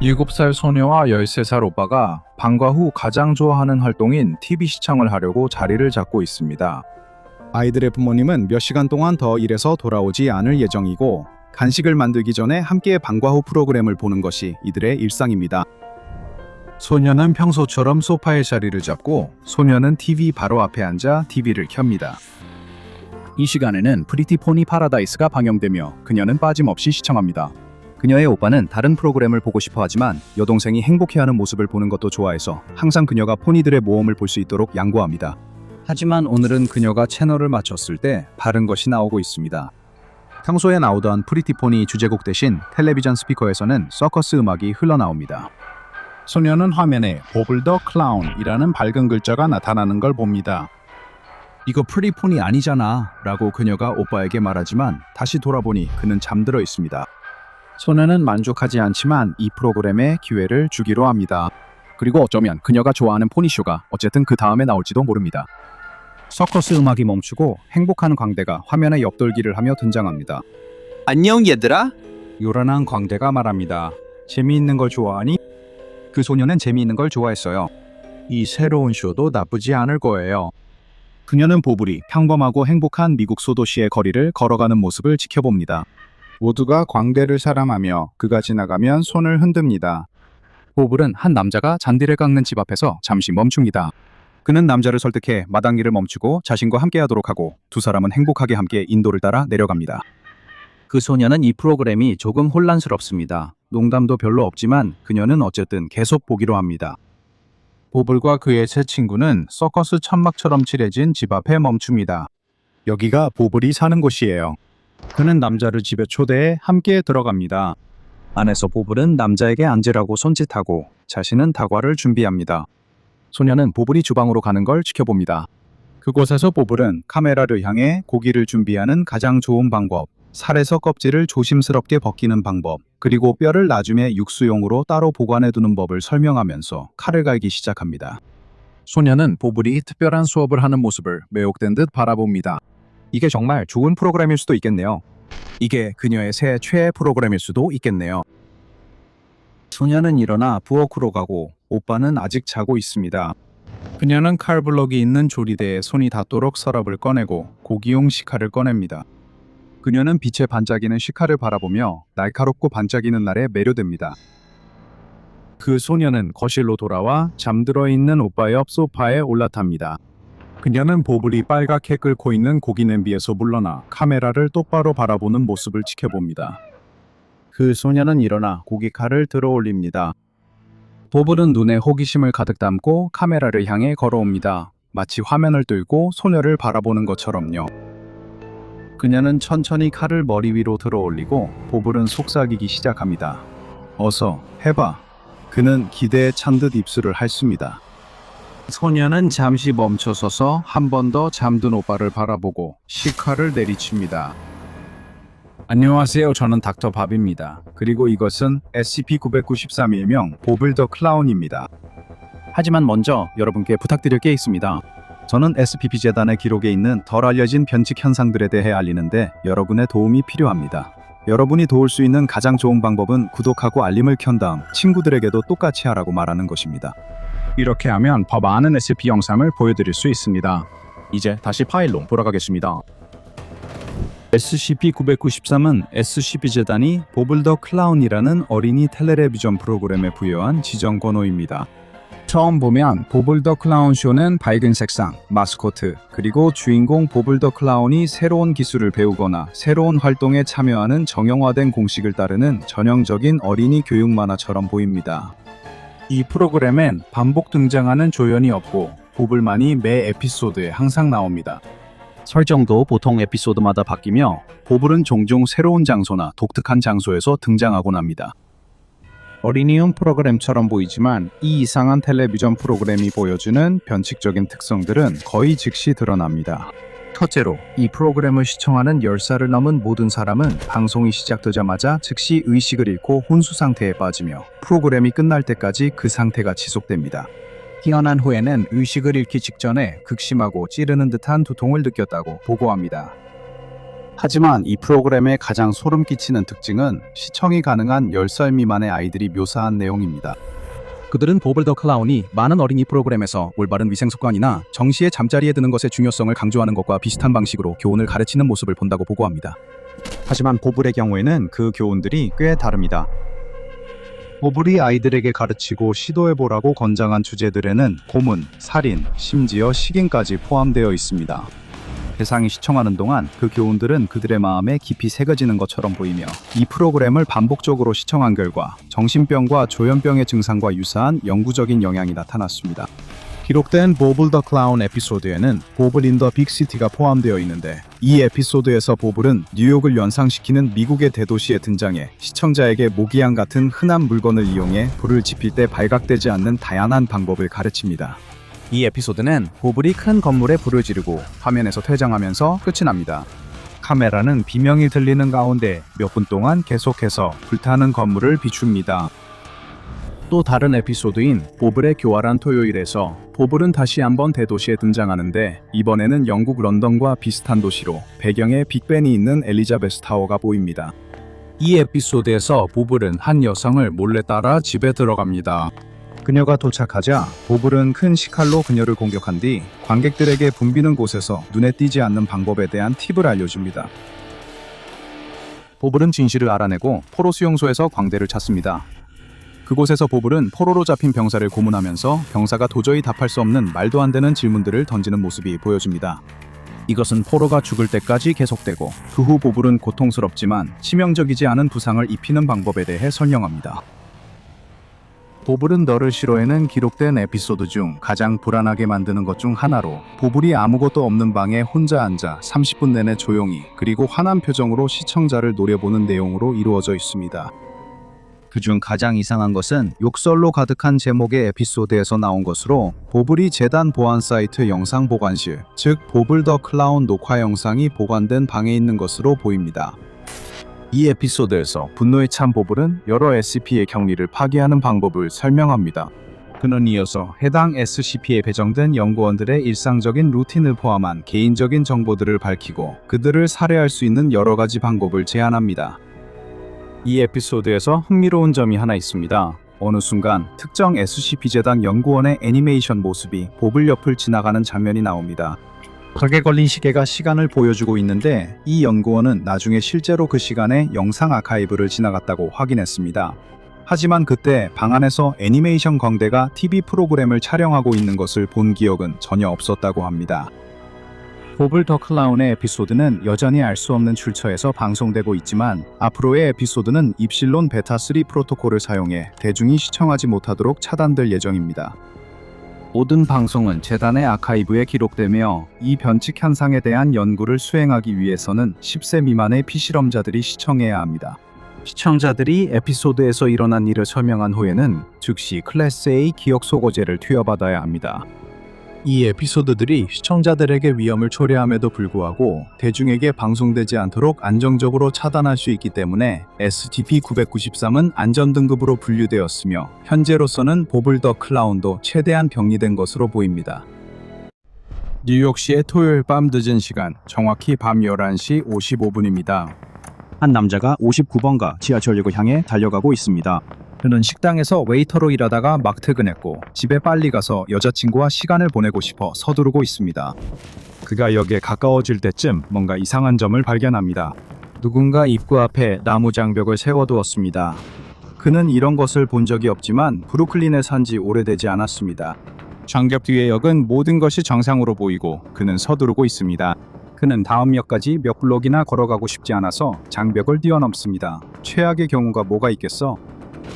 7살 소녀와 13살 오빠가 방과 후 가장 좋아하는 활동인 TV 시청을 하려고 자리를 잡고 있습니다. 아이들의 부모님은 몇 시간 동안 더 일해서 돌아오지 않을 예정이고 간식을 만들기 전에 함께 방과 후 프로그램을 보는 것이 이들의 일상입니다. 소녀는 평소처럼 소파에 자리를 잡고 소녀는 TV 바로 앞에 앉아 TV를 켭니다. 이 시간에는 프리티 포니 파라다이스가 방영되며 그녀는 빠짐없이 시청합니다. 그녀의 오빠는 다른 프로그램을 보고 싶어 하지만 여동생이 행복해하는 모습을 보는 것도 좋아해서 항상 그녀가 포니들의 모험을 볼 수 있도록 양보합니다. 하지만 오늘은 그녀가 채널을 맞췄을 때 다른 것이 나오고 있습니다. 평소에 나오던 프리티 포니 주제곡 대신 텔레비전 스피커에서는 서커스 음악이 흘러나옵니다. 소녀는 화면에 보블 더 클라운이라는 밝은 글자가 나타나는 걸 봅니다. 이거 프리티 포니 아니잖아 라고 그녀가 오빠에게 말하지만 다시 돌아보니 그는 잠들어 있습니다. 소녀는 만족하지 않지만 이 프로그램에 기회를 주기로 합니다. 그리고 어쩌면 그녀가 좋아하는 포니쇼가 어쨌든 그 다음에 나올지도 모릅니다. 서커스 음악이 멈추고 행복한 광대가 화면에 옆돌기를 하며 등장합니다. 안녕 얘들아? 요란한 광대가 말합니다. 재미있는 걸 좋아하니? 그 소녀는 재미있는 걸 좋아했어요. 이 새로운 쇼도 나쁘지 않을 거예요. 그녀는 보블이 평범하고 행복한 미국 소도시의 거리를 걸어가는 모습을 지켜봅니다. 모두가 광대를 사랑하며 그가 지나가면 손을 흔듭니다. 보블은 한 남자가 잔디를 깎는 집 앞에서 잠시 멈춥니다. 그는 남자를 설득해 마당일을 멈추고 자신과 함께하도록 하고 두 사람은 행복하게 함께 인도를 따라 내려갑니다. 그 소녀는 이 프로그램이 조금 혼란스럽습니다. 농담도 별로 없지만 그녀는 어쨌든 계속 보기로 합니다. 보블과 그의 새 친구는 서커스 천막처럼 칠해진 집 앞에 멈춥니다. 여기가 보블이 사는 곳이에요. 그는 남자를 집에 초대해 함께 들어갑니다. 안에서 보블은 남자에게 앉으라고 손짓하고 자신은 다과를 준비합니다. 소녀는 보블이 주방으로 가는 걸 지켜봅니다. 그곳에서 보블은 카메라를 향해 고기를 준비하는 가장 좋은 방법, 살에서 껍질을 조심스럽게 벗기는 방법, 그리고 뼈를 나중에 육수용으로 따로 보관해두는 법을 설명하면서 칼을 갈기 시작합니다. 소녀는 보블이 특별한 수업을 하는 모습을 매혹된 듯 바라봅니다. 이게 정말 좋은 프로그램일 수도 있겠네요. 이게 그녀의 새 최애 프로그램일 수도 있겠네요. 소녀는 일어나 부엌으로 가고 오빠는 아직 자고 있습니다. 그녀는 칼블럭이 있는 조리대에 손이 닿도록 서랍을 꺼내고 고기용 식칼을 꺼냅니다. 그녀는 빛에 반짝이는 식칼을 바라보며 날카롭고 반짝이는 날에 매료됩니다. 그 소녀는 거실로 돌아와 잠들어 있는 오빠 옆 소파에 올라탑니다. 그녀는 보블이 빨갛게 끓고 있는 고기 냄비에서 물러나 카메라를 똑바로 바라보는 모습을 지켜봅니다. 그 소녀는 일어나 고기칼을 들어 올립니다. 보블은 눈에 호기심을 가득 담고 카메라를 향해 걸어옵니다. 마치 화면을 들고 소녀를 바라보는 것처럼요. 그녀는 천천히 칼을 머리 위로 들어 올리고 보블은 속삭이기 시작합니다. 어서 해봐. 그는 기대에 찬 듯 입술을 핥습니다. 소녀는 잠시 멈춰서서 한 번 더 잠든 오빠를 바라보고 식칼을 내리칩니다. 안녕하세요. 저는 닥터 밥입니다. 그리고 이것은 SCP-993 일명 보블 더 클라운입니다. 하지만 먼저 여러분께 부탁드릴 게 있습니다. 저는 SPP 재단의 기록에 있는 덜 알려진 변칙 현상들에 대해 알리는데 여러분의 도움이 필요합니다. 여러분이 도울 수 있는 가장 좋은 방법은 구독하고 알림을 켠 다음 친구들에게도 똑같이 하라고 말하는 것입니다. 이렇게 하면 더 많은 SCP 영상을 보여드릴 수 있습니다. 이제 다시 파일로 돌아가겠습니다. SCP-993은 SCP 재단이 보블 더 클라운이라는 어린이 텔레비전 프로그램에 부여한 지정 번호입니다. 처음 보면 보블 더 클라운 쇼는 밝은 색상, 마스코트, 그리고 주인공 보블 더 클라운이 새로운 기술을 배우거나 새로운 활동에 참여하는 정형화된 공식을 따르는 전형적인 어린이 교육 만화처럼 보입니다. 이 프로그램엔 반복 등장하는 조연이 없고 보블만이 매 에피소드에 항상 나옵니다. 설정도 보통 에피소드마다 바뀌며 보블은 종종 새로운 장소나 독특한 장소에서 등장하곤 합니다. 어린이용 프로그램처럼 보이지만 이 이상한 텔레비전 프로그램이 보여주는 변칙적인 특성들은 거의 즉시 드러납니다. 첫째로, 이 프로그램을 시청하는 10살을 넘은 모든 사람은 방송이 시작되자마자 즉시 의식을 잃고 혼수 상태에 빠지며 프로그램이 끝날 때까지 그 상태가 지속됩니다. 태어난 후에는 의식을 잃기 직전에 극심하고 찌르는 듯한 두통을 느꼈다고 보고합니다. 하지만 이 프로그램의 가장 소름 끼치는 특징은 시청이 가능한 10살 미만의 아이들이 묘사한 내용입니다. 그들은 보블 더 클라운이 많은 어린이 프로그램에서 올바른 위생 습관이나 정시에 잠자리에 드는 것의 중요성을 강조하는 것과 비슷한 방식으로 교훈을 가르치는 모습을 본다고 보고합니다. 하지만 보블의 경우에는 그 교훈들이 꽤 다릅니다. 보블이 아이들에게 가르치고 시도해보라고 권장한 주제들에는 고문, 살인, 심지어 식인까지 포함되어 있습니다. 대상이 시청하는 동안 그 교훈들은 그들의 마음에 깊이 새겨지는 것처럼 보이며 이 프로그램을 반복적으로 시청한 결과 정신병과 조현병의 증상과 유사한 영구적인 영향이 나타났습니다. 기록된 보블 더 클라운 에피소드에는 보블 인 더 빅시티가 포함되어 있는데 이 에피소드에서 보블은 뉴욕을 연상시키는 미국의 대도시에 등장해 시청자에게 모기향 같은 흔한 물건을 이용해 불을 지필 때 발각되지 않는 다양한 방법을 가르칩니다. 이 에피소드는 보블이 큰 건물에 불을 지르고 화면에서 퇴장하면서 끝이 납니다. 카메라는 비명이 들리는 가운데 몇 분 동안 계속해서 불타는 건물을 비춥니다. 또 다른 에피소드인 보블의 교활한 토요일에서 보블은 다시 한번 대도시에 등장하는데 이번에는 영국 런던과 비슷한 도시로 배경에 빅벤이 있는 엘리자베스 타워가 보입니다. 이 에피소드에서 보블은 한 여성을 몰래 따라 집에 들어갑니다. 그녀가 도착하자 보블은 큰 식칼로 그녀를 공격한 뒤 관객들에게 붐비는 곳에서 눈에 띄지 않는 방법에 대한 팁을 알려줍니다. 보블은 진실을 알아내고 포로 수용소에서 광대를 찾습니다. 그곳에서 보블은 포로로 잡힌 병사를 고문하면서 병사가 도저히 답할 수 없는 말도 안 되는 질문들을 던지는 모습이 보여집니다. 이것은 포로가 죽을 때까지 계속되고 그 후 보블은 고통스럽지만 치명적이지 않은 부상을 입히는 방법에 대해 설명합니다. 보블은 너를 싫어해는 기록된 에피소드 중 가장 불안하게 만드는 것 중 하나로 보블이 아무것도 없는 방에 혼자 앉아 30분 내내 조용히 그리고 환한 표정으로 시청자를 노려보는 내용으로 이루어져 있습니다. 그중 가장 이상한 것은 욕설로 가득한 제목의 에피소드에서 나온 것으로 보블이 재단 보안 사이트 영상 보관실, 즉 보블 더 클라운 녹화 영상이 보관된 방에 있는 것으로 보입니다. 이 에피소드에서 분노에 찬 보블은 여러 SCP의 격리를 파괴하는 방법을 설명합니다. 그는 이어서 해당 SCP에 배정된 연구원들의 일상적인 루틴을 포함한 개인적인 정보들을 밝히고 그들을 살해할 수 있는 여러 가지 방법을 제안합니다. 이 에피소드에서 흥미로운 점이 하나 있습니다. 어느 순간 특정 SCP 재단 연구원의 애니메이션 모습이 보블 옆을 지나가는 장면이 나옵니다. 벽에 걸린 시계가 시간을 보여주고 있는데 이 연구원은 나중에 실제로 그 시간에 영상 아카이브를 지나갔다고 확인했습니다. 하지만 그때 방 안에서 애니메이션 광대가 TV 프로그램을 촬영하고 있는 것을 본 기억은 전혀 없었다고 합니다. 보블 더 클라운의 에피소드는 여전히 알 수 없는 출처에서 방송되고 있지만 앞으로의 에피소드는 입실론 베타3 프로토콜을 사용해 대중이 시청하지 못하도록 차단될 예정입니다. 모든 방송은 재단의 아카이브에 기록되며 이 변칙 현상에 대한 연구를 수행하기 위해서는 10세 미만의 피실험자들이 시청해야 합니다. 시청자들이 에피소드에서 일어난 일을 설명한 후에는 즉시 클래스 A 기억 소거제를 투여받아야 합니다. 이 에피소드들이 시청자들에게 위험을 초래함에도 불구하고 대중에게 방송되지 않도록 안정적으로 차단할 수 있기 때문에 SCP-993은 안전등급으로 분류되었으며 현재로서는 보블 더 클라운도 최대한 격리된 것으로 보입니다. 뉴욕시의 토요일 밤 늦은 시간, 정확히 밤 11시 55분입니다. 한 남자가 59번가 지하철역을 향해 달려가고 있습니다. 그는 식당에서 웨이터로 일하다가 막 퇴근했고 집에 빨리 가서 여자친구와 시간을 보내고 싶어 서두르고 있습니다. 그가 역에 가까워질 때쯤 뭔가 이상한 점을 발견합니다. 누군가 입구 앞에 나무 장벽을 세워두었습니다. 그는 이런 것을 본 적이 없지만 브루클린에 산 지 오래되지 않았습니다. 장벽 뒤의 역은 모든 것이 정상으로 보이고 그는 서두르고 있습니다. 그는 다음 역까지 몇 블록이나 걸어가고 싶지 않아서 장벽을 뛰어넘습니다. 최악의 경우가 뭐가 있겠어?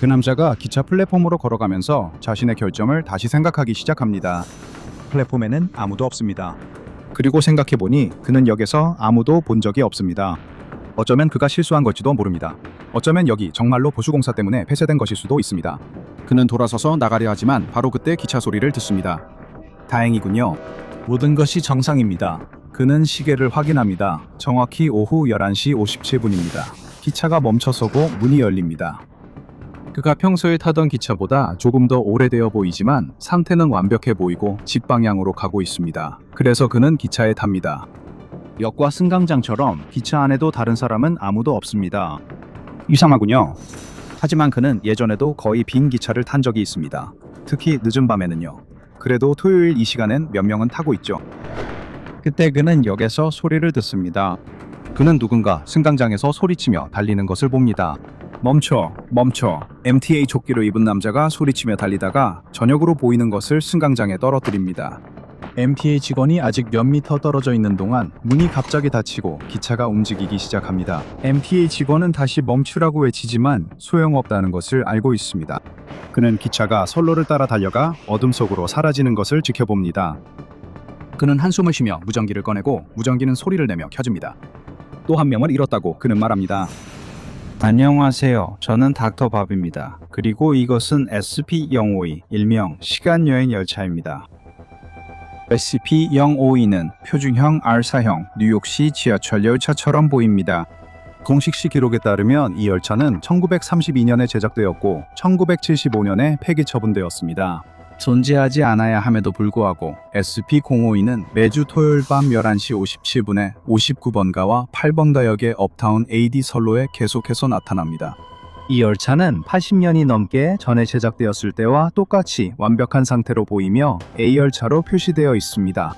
그 남자가 기차 플랫폼으로 걸어가면서 자신의 결정을 다시 생각하기 시작합니다. 플랫폼에는 아무도 없습니다. 그리고 생각해보니 그는 역에서 아무도 본 적이 없습니다. 어쩌면 그가 실수한 걸지도 모릅니다. 어쩌면 역이 정말로 보수공사 때문에 폐쇄된 것일 수도 있습니다. 그는 돌아서서 나가려 하지만 바로 그때 기차 소리를 듣습니다. 다행이군요. 모든 것이 정상입니다. 그는 시계를 확인합니다. 정확히 오후 11시 57분입니다. 기차가 멈춰서고 문이 열립니다. 그가 평소에 타던 기차보다 조금 더 오래되어 보이지만 상태는 완벽해 보이고 집 방향으로 가고 있습니다. 그래서 그는 기차에 탑니다. 역과 승강장처럼 기차 안에도 다른 사람은 아무도 없습니다. 이상하군요. 하지만 그는 예전에도 거의 빈 기차를 탄 적이 있습니다. 특히 늦은 밤에는요. 그래도 토요일 이 시간엔 몇 명은 타고 있죠. 그때 그는 역에서 소리를 듣습니다. 그는 누군가 승강장에서 소리치며 달리는 것을 봅니다. 멈춰, 멈춰. MTA 조끼를 입은 남자가 소리치며 달리다가 저녁으로 보이는 것을 승강장에 떨어뜨립니다. MTA 직원이 아직 몇 미터 떨어져 있는 동안 문이 갑자기 닫히고 기차가 움직이기 시작합니다. MTA 직원은 다시 멈추라고 외치지만 소용없다는 것을 알고 있습니다. 그는 기차가 선로를 따라 달려가 어둠 속으로 사라지는 것을 지켜봅니다. 그는 한숨을 쉬며 무전기를 꺼내고 무전기는 소리를 내며 켜집니다. 또 한 명을 잃었다고 그는 말합니다. 안녕하세요. 저는 닥터 밥입니다. 그리고 이것은 SP052, 일명 시간여행 열차입니다. SCP-052는 표준형 R사형 뉴욕시 지하철 열차처럼 보입니다. 공식시 기록에 따르면 이 열차는 1932년에 제작되었고 1975년에 폐기 처분되었습니다. 존재하지 않아야 함에도 불구하고 SCP-052는 매주 토요일 밤 11시 57분에 59번가와 8번가역의 업타운 AD 선로에 계속해서 나타납니다. 이 열차는 80년이 넘게 전에 제작되었을 때와 똑같이 완벽한 상태로 보이며 A열차로 표시되어 있습니다.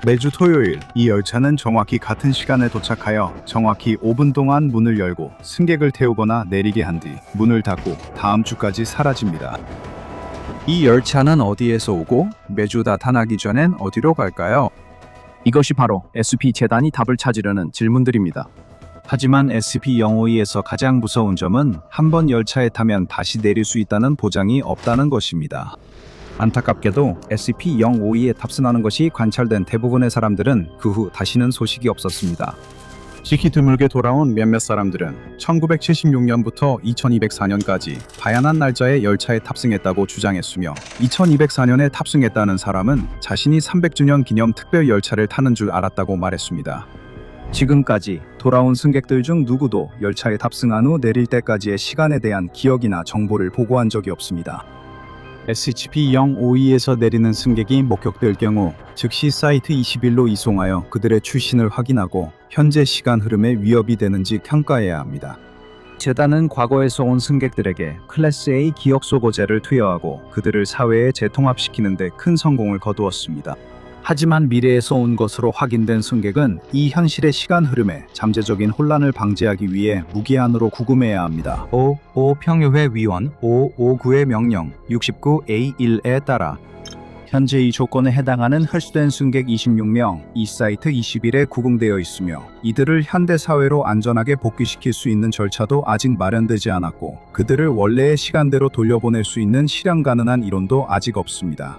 매주 토요일 이 열차는 정확히 같은 시간에 도착하여 정확히 5분 동안 문을 열고 승객을 태우거나 내리게 한 뒤 문을 닫고 다음 주까지 사라집니다. 이 열차는 어디에서 오고 매주 나타나기 전엔 어디로 갈까요? 이것이 바로 SCP-재단이 답을 찾으려는 질문들입니다. 하지만 SCP-052에서 가장 무서운 점은 한 번 열차에 타면 다시 내릴 수 있다는 보장이 없다는 것입니다. 안타깝게도 SCP-052에 탑승하는 것이 관찰된 대부분의 사람들은 그 후 다시는 소식이 없었습니다. 지키 드물게 돌아온 몇몇 사람들은 1976년부터 2204년까지 다양한 날짜의 열차에 탑승했다고 주장했으며 2204년에 탑승했다는 사람은 자신이 300주년 기념 특별 열차를 타는 줄 알았다고 말했습니다. 지금까지 돌아온 승객들 중 누구도 열차에 탑승한 후 내릴 때까지의 시간에 대한 기억이나 정보를 보고한 적이 없습니다. SCP-052에서 내리는 승객이 목격될 경우 즉시 사이트 21로 이송하여 그들의 출신을 확인하고 현재 시간 흐름에 위협이 되는지 평가해야 합니다. 재단은 과거에서 온 승객들에게 클래스 A 기억 소거제를 투여하고 그들을 사회에 재통합시키는 데 큰 성공을 거두었습니다. 하지만 미래에서 온 것으로 확인된 승객은 이 현실의 시간 흐름에 잠재적인 혼란을 방지하기 위해 무기한으로 구금해야 합니다. 5. 평의회 위원 559의 명령 69A1에 따라 현재 이 조건에 해당하는 혈수된 승객 26명 이 사이트 21에 구금되어 있으며 이들을 현대 사회로 안전하게 복귀시킬 수 있는 절차도 아직 마련되지 않았고 그들을 원래의 시간대로 돌려보낼 수 있는 실현 가능한 이론도 아직 없습니다.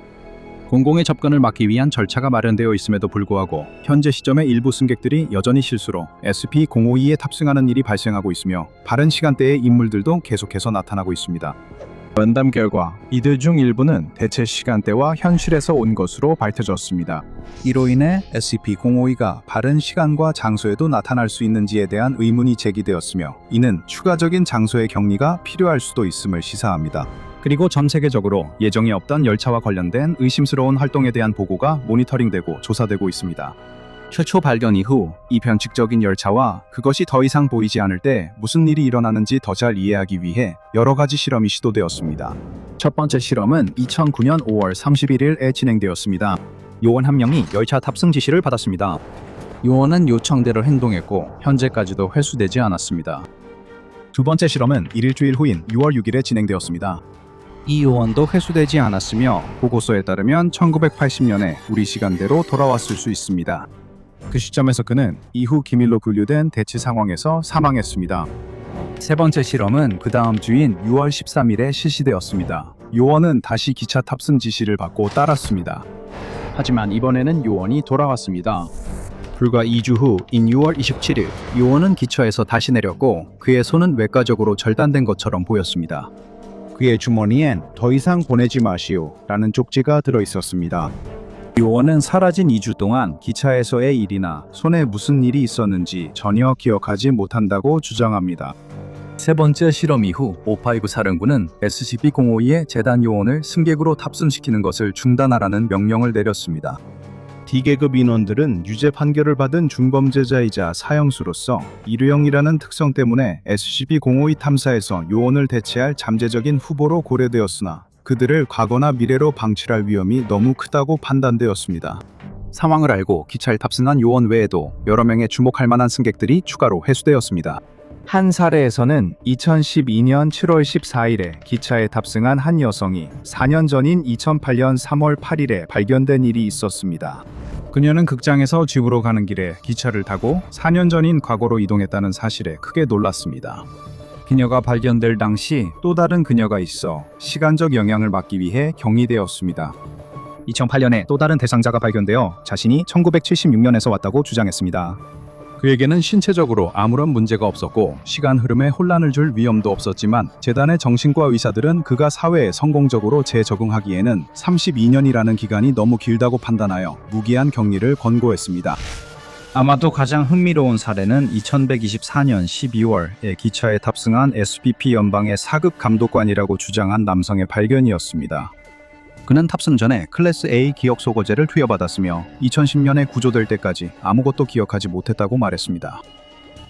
공공의 접근을 막기 위한 절차가 마련되어 있음에도 불구하고 현재 시점에 일부 승객들이 여전히 실수로 SCP-052에 탑승하는 일이 발생하고 있으며 바른 시간대의 인물들도 계속해서 나타나고 있습니다. 면담 결과 이들 중 일부는 대체 시간대와 현실에서 온 것으로 밝혀졌습니다. 이로 인해 SCP-052가 바른 시간과 장소에도 나타날 수 있는지에 대한 의문이 제기되었으며 이는 추가적인 장소의 격리가 필요할 수도 있음을 시사합니다. 그리고 전 세계적으로 예정에 없던 열차와 관련된 의심스러운 활동에 대한 보고가 모니터링되고 조사되고 있습니다. 최초 발견 이후 이 변칙적인 열차와 그것이 더 이상 보이지 않을 때 무슨 일이 일어나는지 더 잘 이해하기 위해 여러 가지 실험이 시도되었습니다. 첫 번째 실험은 2009년 5월 31일에 진행되었습니다. 요원 한 명이 열차 탑승 지시를 받았습니다. 요원은 요청대로 행동했고 현재까지도 회수되지 않았습니다. 두 번째 실험은 일주일 후인 6월 6일에 진행되었습니다. 이 요원도 회수되지 않았으며 보고서에 따르면 1980년에 우리 시간대로 돌아왔을 수 있습니다. 그 시점에서 그는 이후 기밀로 분류된 대치 상황에서 사망했습니다. 세 번째 실험은 그 다음 주인 6월 13일에 실시되었습니다. 요원은 다시 기차 탑승 지시를 받고 따랐습니다. 하지만 이번에는 요원이 돌아왔습니다. 불과 2주 후인 6월 27일 요원은 기차에서 다시 내렸고 그의 손은 외과적으로 절단된 것처럼 보였습니다. 그의 주머니엔 더 이상 보내지 마시오 라는 쪽지가 들어있었습니다. 요원은 사라진 2주 동안 기차에서의 일이나 손에 무슨 일이 있었는지 전혀 기억하지 못한다고 주장합니다. 세 번째 실험 이후 559 사령부는 SCP-052의 재단 요원을 승객으로 탑승시키는 것을 중단하라는 명령을 내렸습니다. D계급 인원들은 유죄 판결을 받은 중범죄자이자 사형수로서 일회용이라는 특성 때문에 SCP-052 탐사에서 요원을 대체할 잠재적인 후보로 고려되었으나 그들을 과거나 미래로 방치할 위험이 너무 크다고 판단되었습니다. 상황을 알고 기차에 탑승한 요원 외에도 여러 명의 주목할 만한 승객들이 추가로 회수되었습니다. 한 사례에서는 2012년 7월 14일에 기차에 탑승한 한 여성이 4년 전인 2008년 3월 8일에 발견된 일이 있었습니다. 그녀는 극장에서 집으로 가는 길에 기차를 타고 4년 전인 과거로 이동했다는 사실에 크게 놀랐습니다. 그녀가 발견될 당시 또 다른 그녀가 있어 시간적 영향을 막기 위해 격리되었습니다. 2008년에 또 다른 대상자가 발견되어 자신이 1976년에서 왔다고 주장했습니다. 그에게는 신체적으로 아무런 문제가 없었고 시간 흐름에 혼란을 줄 위험도 없었지만 재단의 정신과 의사들은 그가 사회에 성공적으로 재적응하기에는 32년이라는 기간이 너무 길다고 판단하여 무기한 격리를 권고했습니다. 아마도 가장 흥미로운 사례는 2124년 12월에 기차에 탑승한 SPP 연방의 4급 감독관이라고 주장한 남성의 발견이었습니다. 그는 탑승 전에 클래스 A 기억 소거제를 투여받았으며 2010년에 구조될 때까지 아무것도 기억하지 못했다고 말했습니다.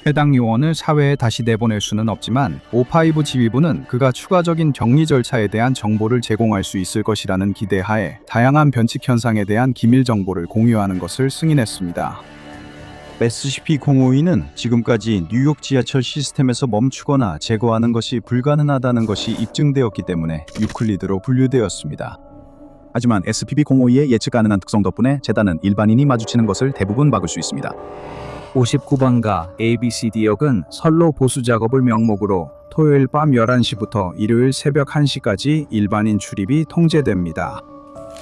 해당 요원을 사회에 다시 내보낼 수는 없지만 O5 지휘부는 그가 추가적인 격리 절차에 대한 정보를 제공할 수 있을 것이라는 기대하에 다양한 변칙 현상에 대한 기밀 정보를 공유하는 것을 승인했습니다. SCP-052는 지금까지 뉴욕 지하철 시스템에서 멈추거나 제거하는 것이 불가능하다는 것이 입증되었기 때문에 유클리드로 분류되었습니다. 하지만 SCP-052의 예측 가능한 특성 덕분에 재단은 일반인이 마주치는 것을 대부분 막을 수 있습니다. 59번가 ABCD역은 선로 보수 작업을 명목으로 토요일 밤 11시부터 일요일 새벽 1시까지 일반인 출입이 통제됩니다.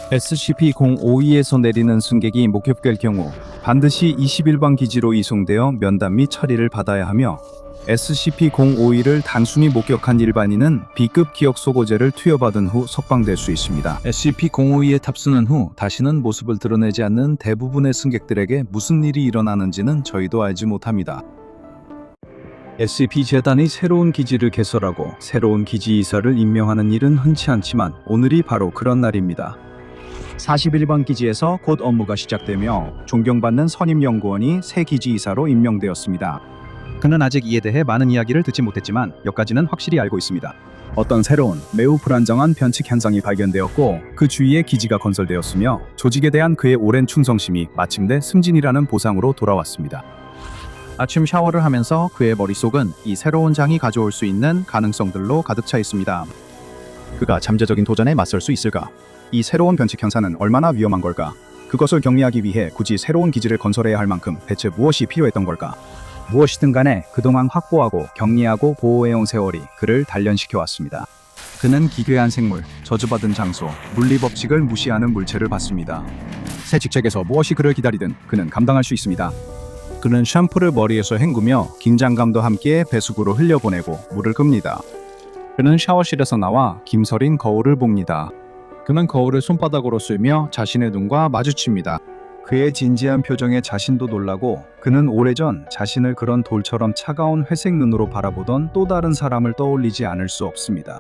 SCP-052에서 내리는 승객이 목격될 경우 반드시 21번 기지로 이송되어 면담 및 처리를 받아야 하며 SCP-052를 단순히 목격한 일반인은 B급 기억 소거제를 투여받은 후 석방될 수 있습니다. SCP-052에 탑승한 후 다시는 모습을 드러내지 않는 대부분의 승객들에게 무슨 일이 일어나는지는 저희도 알지 못합니다. SCP-재단이 새로운 기지를 개설하고 새로운 기지 이사를 임명하는 일은 흔치 않지만 오늘이 바로 그런 날입니다. 41번 기지에서 곧 업무가 시작되며 존경받는 선임 연구원이 새 기지 이사로 임명되었습니다. 그는 아직 이에 대해 많은 이야기를 듣지 못했지만 몇 가지는 확실히 알고 있습니다. 어떤 새로운 매우 불안정한 변칙 현상이 발견되었고 그 주위에 기지가 건설되었으며 조직에 대한 그의 오랜 충성심이 마침내 승진이라는 보상으로 돌아왔습니다. 아침 샤워를 하면서 그의 머릿속은 이 새로운 장이 가져올 수 있는 가능성들로 가득 차 있습니다. 그가 잠재적인 도전에 맞설 수 있을까? 이 새로운 변칙 현상은 얼마나 위험한 걸까? 그것을 격리하기 위해 굳이 새로운 기지를 건설해야 할 만큼 대체 무엇이 필요했던 걸까? 무엇이든 간에 그동안 확보하고 격리하고 보호해온 세월이 그를 단련시켜 왔습니다. 그는 기괴한 생물, 저주받은 장소, 물리법칙을 무시하는 물체를 봤습니다. 새 직책에서 무엇이 그를 기다리든 그는 감당할 수 있습니다. 그는 샴푸를 머리에서 헹구며 긴장감도 함께 배수구로 흘려보내고 물을 끕니다. 그는 샤워실에서 나와 김서린 거울을 봅니다. 그는 거울을 손바닥으로 쓸며 자신의 눈과 마주칩니다. 그의 진지한 표정에 자신도 놀라고 그는 오래전 자신을 그런 돌처럼 차가운 회색 눈으로 바라보던 또 다른 사람을 떠올리지 않을 수 없습니다.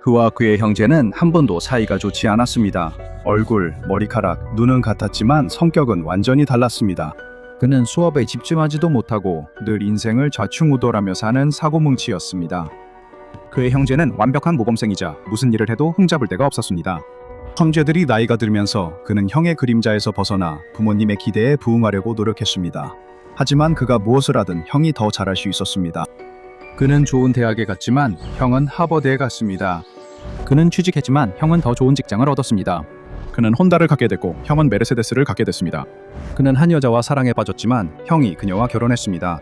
그와 그의 형제는 한 번도 사이가 좋지 않았습니다. 얼굴, 머리카락, 눈은 같았지만 성격은 완전히 달랐습니다. 그는 수업에 집중하지도 못하고 늘 인생을 좌충우돌하며 사는 사고뭉치였습니다. 그의 형제는 완벽한 모범생이자 무슨 일을 해도 흠잡을 데가 없었습니다. 형제들이 나이가 들면서 그는 형의 그림자에서 벗어나 부모님의 기대에 부응하려고 노력했습니다. 하지만 그가 무엇을 하든 형이 더 잘할 수 있었습니다. 그는 좋은 대학에 갔지만 형은 하버드에 갔습니다. 그는 취직했지만 형은 더 좋은 직장을 얻었습니다. 그는 혼다를 갖게 됐고 형은 메르세데스를 갖게 됐습니다. 그는 한 여자와 사랑에 빠졌지만 형이 그녀와 결혼했습니다.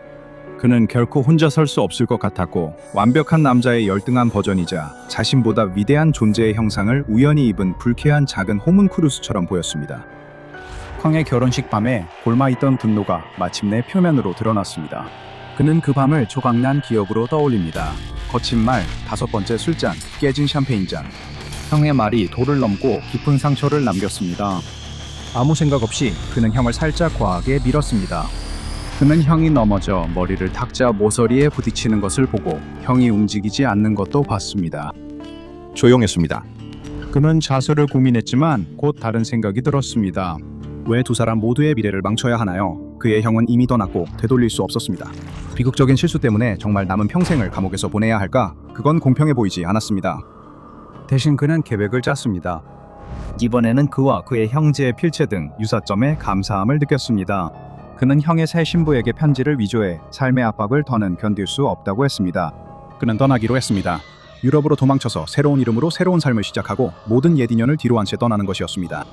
그는 결코 혼자 설 수 없을 것 같았고 완벽한 남자의 열등한 버전이자 자신보다 위대한 존재의 형상을 우연히 입은 불쾌한 작은 호문쿠루스처럼 보였습니다. 형의 결혼식 밤에 골마있던 분노가 마침내 표면으로 드러났습니다. 그는 그 밤을 조각난 기억으로 떠올립니다. 거친 말, 5번째 술잔, 깨진 샴페인잔. 형의 말이 돌을 넘고 깊은 상처를 남겼습니다. 아무 생각 없이 그는 형을 살짝 과하게 밀었습니다. 그는 형이 넘어져 머리를 탁자 모서리에 부딪히는 것을 보고 형이 움직이지 않는 것도 봤습니다. 조용했습니다. 그는 자수를 고민했지만 곧 다른 생각이 들었습니다. 왜 두 사람 모두의 미래를 망쳐야 하나요? 그의 형은 이미 떠났고 되돌릴 수 없었습니다. 비극적인 실수 때문에 정말 남은 평생을 감옥에서 보내야 할까? 그건 공평해 보이지 않았습니다. 대신 그는 계획을 짰습니다. 이번에는 그와 그의 형제의 필체 등 유사점에 감사함을 느꼈습니다. 그는 형의 새 신부에게 편지를 위조해 삶의 압박을 더는 견딜 수 없다고 했습니다. 그는 떠나기로 했습니다. 유럽으로 도망쳐서 새로운 이름으로 새로운 삶을 시작하고 모든 옛 인연을 뒤로 한 채 떠나는 것이었습니다.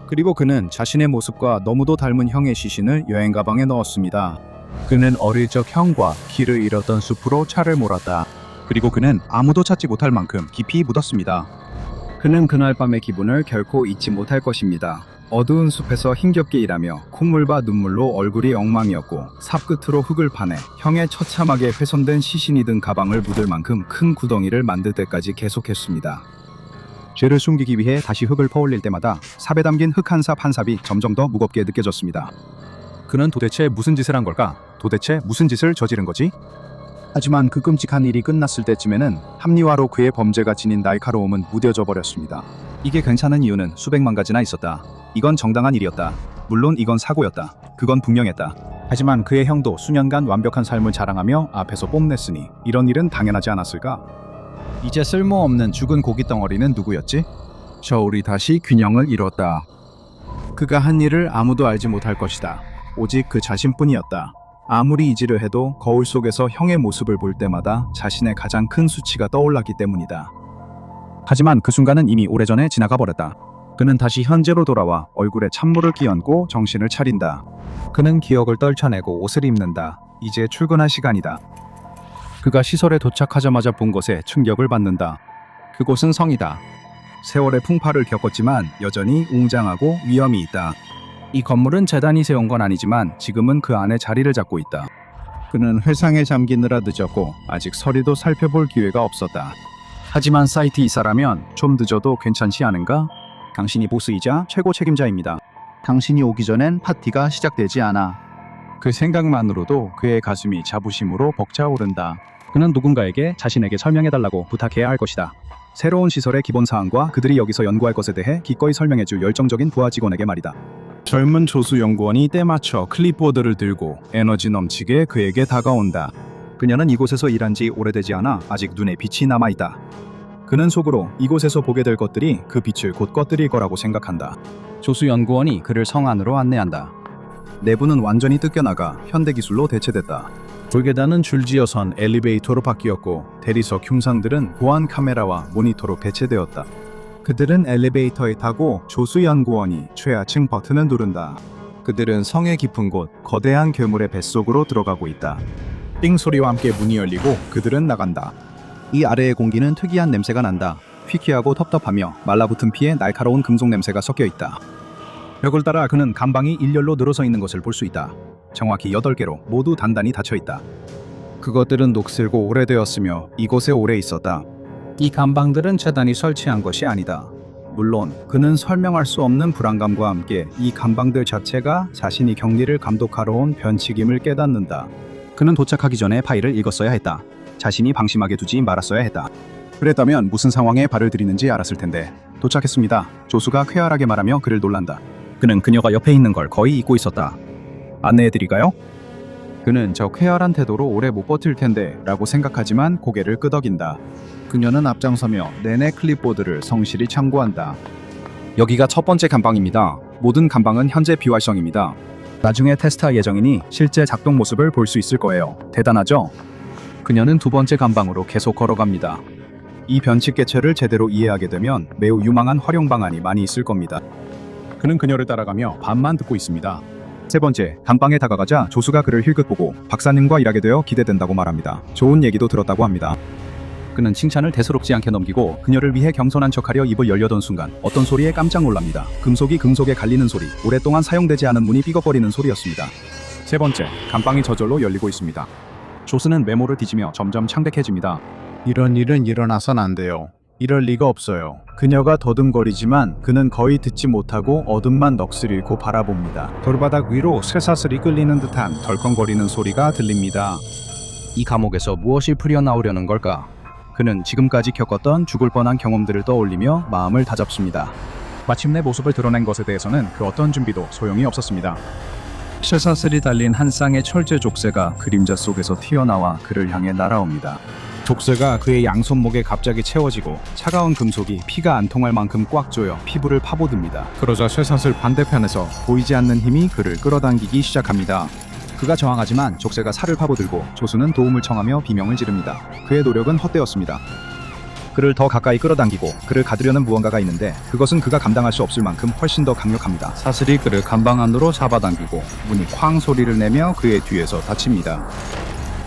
그리고 그는 자신의 모습과 너무도 닮은 형의 시신을 여행 가방에 넣었습니다. 그는 어릴 적 형과 길을 잃었던 숲으로 차를 몰았다. 그리고 그는 아무도 찾지 못할 만큼 깊이 묻었습니다. 그는 그날 밤의 기분을 결코 잊지 못할 것입니다. 어두운 숲에서 힘겹게 일하며 콧물과 눈물로 얼굴이 엉망이었고 삽 끝으로 흙을 파내 형의 처참하게 훼손된 시신이 든 가방을 묻을 만큼 큰 구덩이를 만들 때까지 계속했습니다. 죄를 숨기기 위해 다시 흙을 퍼올릴 때마다 삽에 담긴 흙 한 삽 한 삽이 점점 더 무겁게 느껴졌습니다. 그는 도대체 무슨 짓을 한 걸까? 도대체 무슨 짓을 저지른 거지? 하지만 그 끔찍한 일이 끝났을 때쯤에는 합리화로 그의 범죄가 지닌 날카로움은 무뎌져 버렸습니다. 이게 괜찮은 이유는 수백만 가지나 있었다. 이건 정당한 일이었다. 물론 이건 사고였다. 그건 분명했다. 하지만 그의 형도 수년간 완벽한 삶을 자랑하며 앞에서 뽐냈으니 이런 일은 당연하지 않았을까? 이제 쓸모없는 죽은 고기 덩어리는 누구였지? 저울이 다시 균형을 잃었다. 그가 한 일을 아무도 알지 못할 것이다. 오직 그 자신뿐이었다. 아무리 잊으려 해도 거울 속에서 형의 모습을 볼 때마다 자신의 가장 큰 수치가 떠올랐기 때문이다. 하지만 그 순간은 이미 오래전에 지나가 버렸다. 그는 다시 현재로 돌아와 얼굴에 찬물을 끼얹고 정신을 차린다. 그는 기억을 떨쳐내고 옷을 입는다. 이제 출근할 시간이다. 그가 시설에 도착하자마자 본 것에 충격을 받는다. 그곳은 성이다. 세월의 풍파를 겪었지만 여전히 웅장하고 위험이 있다. 이 건물은 재단이 세운 건 아니지만 지금은 그 안에 자리를 잡고 있다. 그는 회상에 잠기느라 늦었고 아직 서리도 살펴볼 기회가 없었다. 하지만 사이트 이사라면 좀 늦어도 괜찮지 않은가? 당신이 보스이자 최고 책임자입니다. 당신이 오기 전엔 파티가 시작되지 않아. 그 생각만으로도 그의 가슴이 자부심으로 벅차오른다. 그는 누군가에게 자신에게 설명해달라고 부탁해야 할 것이다. 새로운 시설의 기본 사항과 그들이 여기서 연구할 것에 대해 기꺼이 설명해줄 열정적인 부하 직원에게 말이다. 젊은 조수 연구원이 때맞춰 클립보드를 들고 에너지 넘치게 그에게 다가온다. 그녀는 이곳에서 일한 지 오래되지 않아 아직 눈에 빛이 남아있다. 그는 속으로 이곳에서 보게 될 것들이 그 빛을 곧 꺼뜨릴 거라고 생각한다. 조수 연구원이 그를 성 안으로 안내한다. 내부는 완전히 뜯겨나가 현대기술로 대체됐다. 돌계단은 줄지어선 엘리베이터로 바뀌었고 대리석 흉상들은 보안 카메라와 모니터로 배치되었다. 그들은 엘리베이터에 타고 조수 연구원이 최하층 버튼을 누른다. 그들은 성의 깊은 곳 거대한 괴물의 뱃속으로 들어가고 있다. 띵 소리와 함께 문이 열리고 그들은 나간다. 이 아래의 공기는 특이한 냄새가 난다. 퀴퀴하고 텁텁하며 말라붙은 피에 날카로운 금속 냄새가 섞여 있다. 벽을 따라 그는 감방이 일렬로 늘어서 있는 것을 볼 수 있다. 정확히 8개로 모두 단단히 닫혀 있다. 그것들은 녹슬고 오래되었으며 이곳에 오래 있었다. 이 감방들은 재단이 설치한 것이 아니다. 물론 그는 설명할 수 없는 불안감과 함께 이 감방들 자체가 자신이 격리를 감독하러 온 변칙임을 깨닫는다. 그는 도착하기 전에 파일을 읽었어야 했다. 자신이 방심하게 두지 말았어야 했다. 그랬다면 무슨 상황에 발을 들이는지 알았을 텐데. 도착했습니다. 조수가 쾌활하게 말하며 그를 놀란다. 그는 그녀가 옆에 있는 걸 거의 잊고 있었다. 안내해드릴까요? 그는 저 쾌활한 태도로 오래 못 버틸 텐데 라고 생각하지만 고개를 끄덕인다. 그녀는 앞장서며 내내 클립보드를 성실히 참고한다. 여기가 첫 번째 감방입니다. 모든 감방은 현재 비활성입니다. 나중에 테스트할 예정이니 실제 작동 모습을 볼 수 있을 거예요. 대단하죠? 그녀는 두 번째 감방으로 계속 걸어갑니다. 이 변칙 개체를 제대로 이해하게 되면 매우 유망한 활용 방안이 많이 있을 겁니다. 그는 그녀를 따라가며 반만 듣고 있습니다. 세 번째, 감방에 다가가자 조수가 그를 힐끗 보고 박사님과 일하게 되어 기대된다고 말합니다. 좋은 얘기도 들었다고 합니다. 그는 칭찬을 대수롭지 않게 넘기고 그녀를 위해 겸손한 척하려 입을 열려던 순간 어떤 소리에 깜짝 놀랍니다. 금속이 금속에 갈리는 소리, 오랫동안 사용되지 않은 문이 삐걱거리는 소리였습니다. 세 번째, 감방이 저절로 열리고 있습니다. 조수는 메모를 뒤지며 점점 창백해집니다. 이런 일은 일어나선 안 돼요. 이럴 리가 없어요. 그녀가 더듬거리지만 그는 거의 듣지 못하고 어둠만 넋을 잃고 바라봅니다. 돌바닥 위로 쇠사슬이 끌리는 듯한 덜컹거리는 소리가 들립니다. 이 감옥에서 무엇이 풀려나오려는 걸까? 그는 지금까지 겪었던 죽을 뻔한 경험들을 떠올리며 마음을 다잡습니다. 마침내 모습을 드러낸 것에 대해서는 그 어떤 준비도 소용이 없었습니다. 쇠사슬이 달린 한 쌍의 철제 족쇄가 그림자 속에서 튀어나와 그를 향해 날아옵니다. 족쇄가 그의 양손목에 갑자기 채워지고 차가운 금속이 피가 안 통할 만큼 꽉 조여 피부를 파고듭니다. 그러자 쇠사슬 반대편에서 보이지 않는 힘이 그를 끌어당기기 시작합니다. 그가 저항하지만 족쇄가 살을 파고들고 조수는 도움을 청하며 비명을 지릅니다. 그의 노력은 헛되었습니다. 그를 더 가까이 끌어당기고 그를 가두려는 무언가가 있는데 그것은 그가 감당할 수 없을 만큼 훨씬 더 강력합니다. 사슬이 그를 감방 안으로 잡아당기고 문이 쾅 소리를 내며 그의 뒤에서 닫힙니다.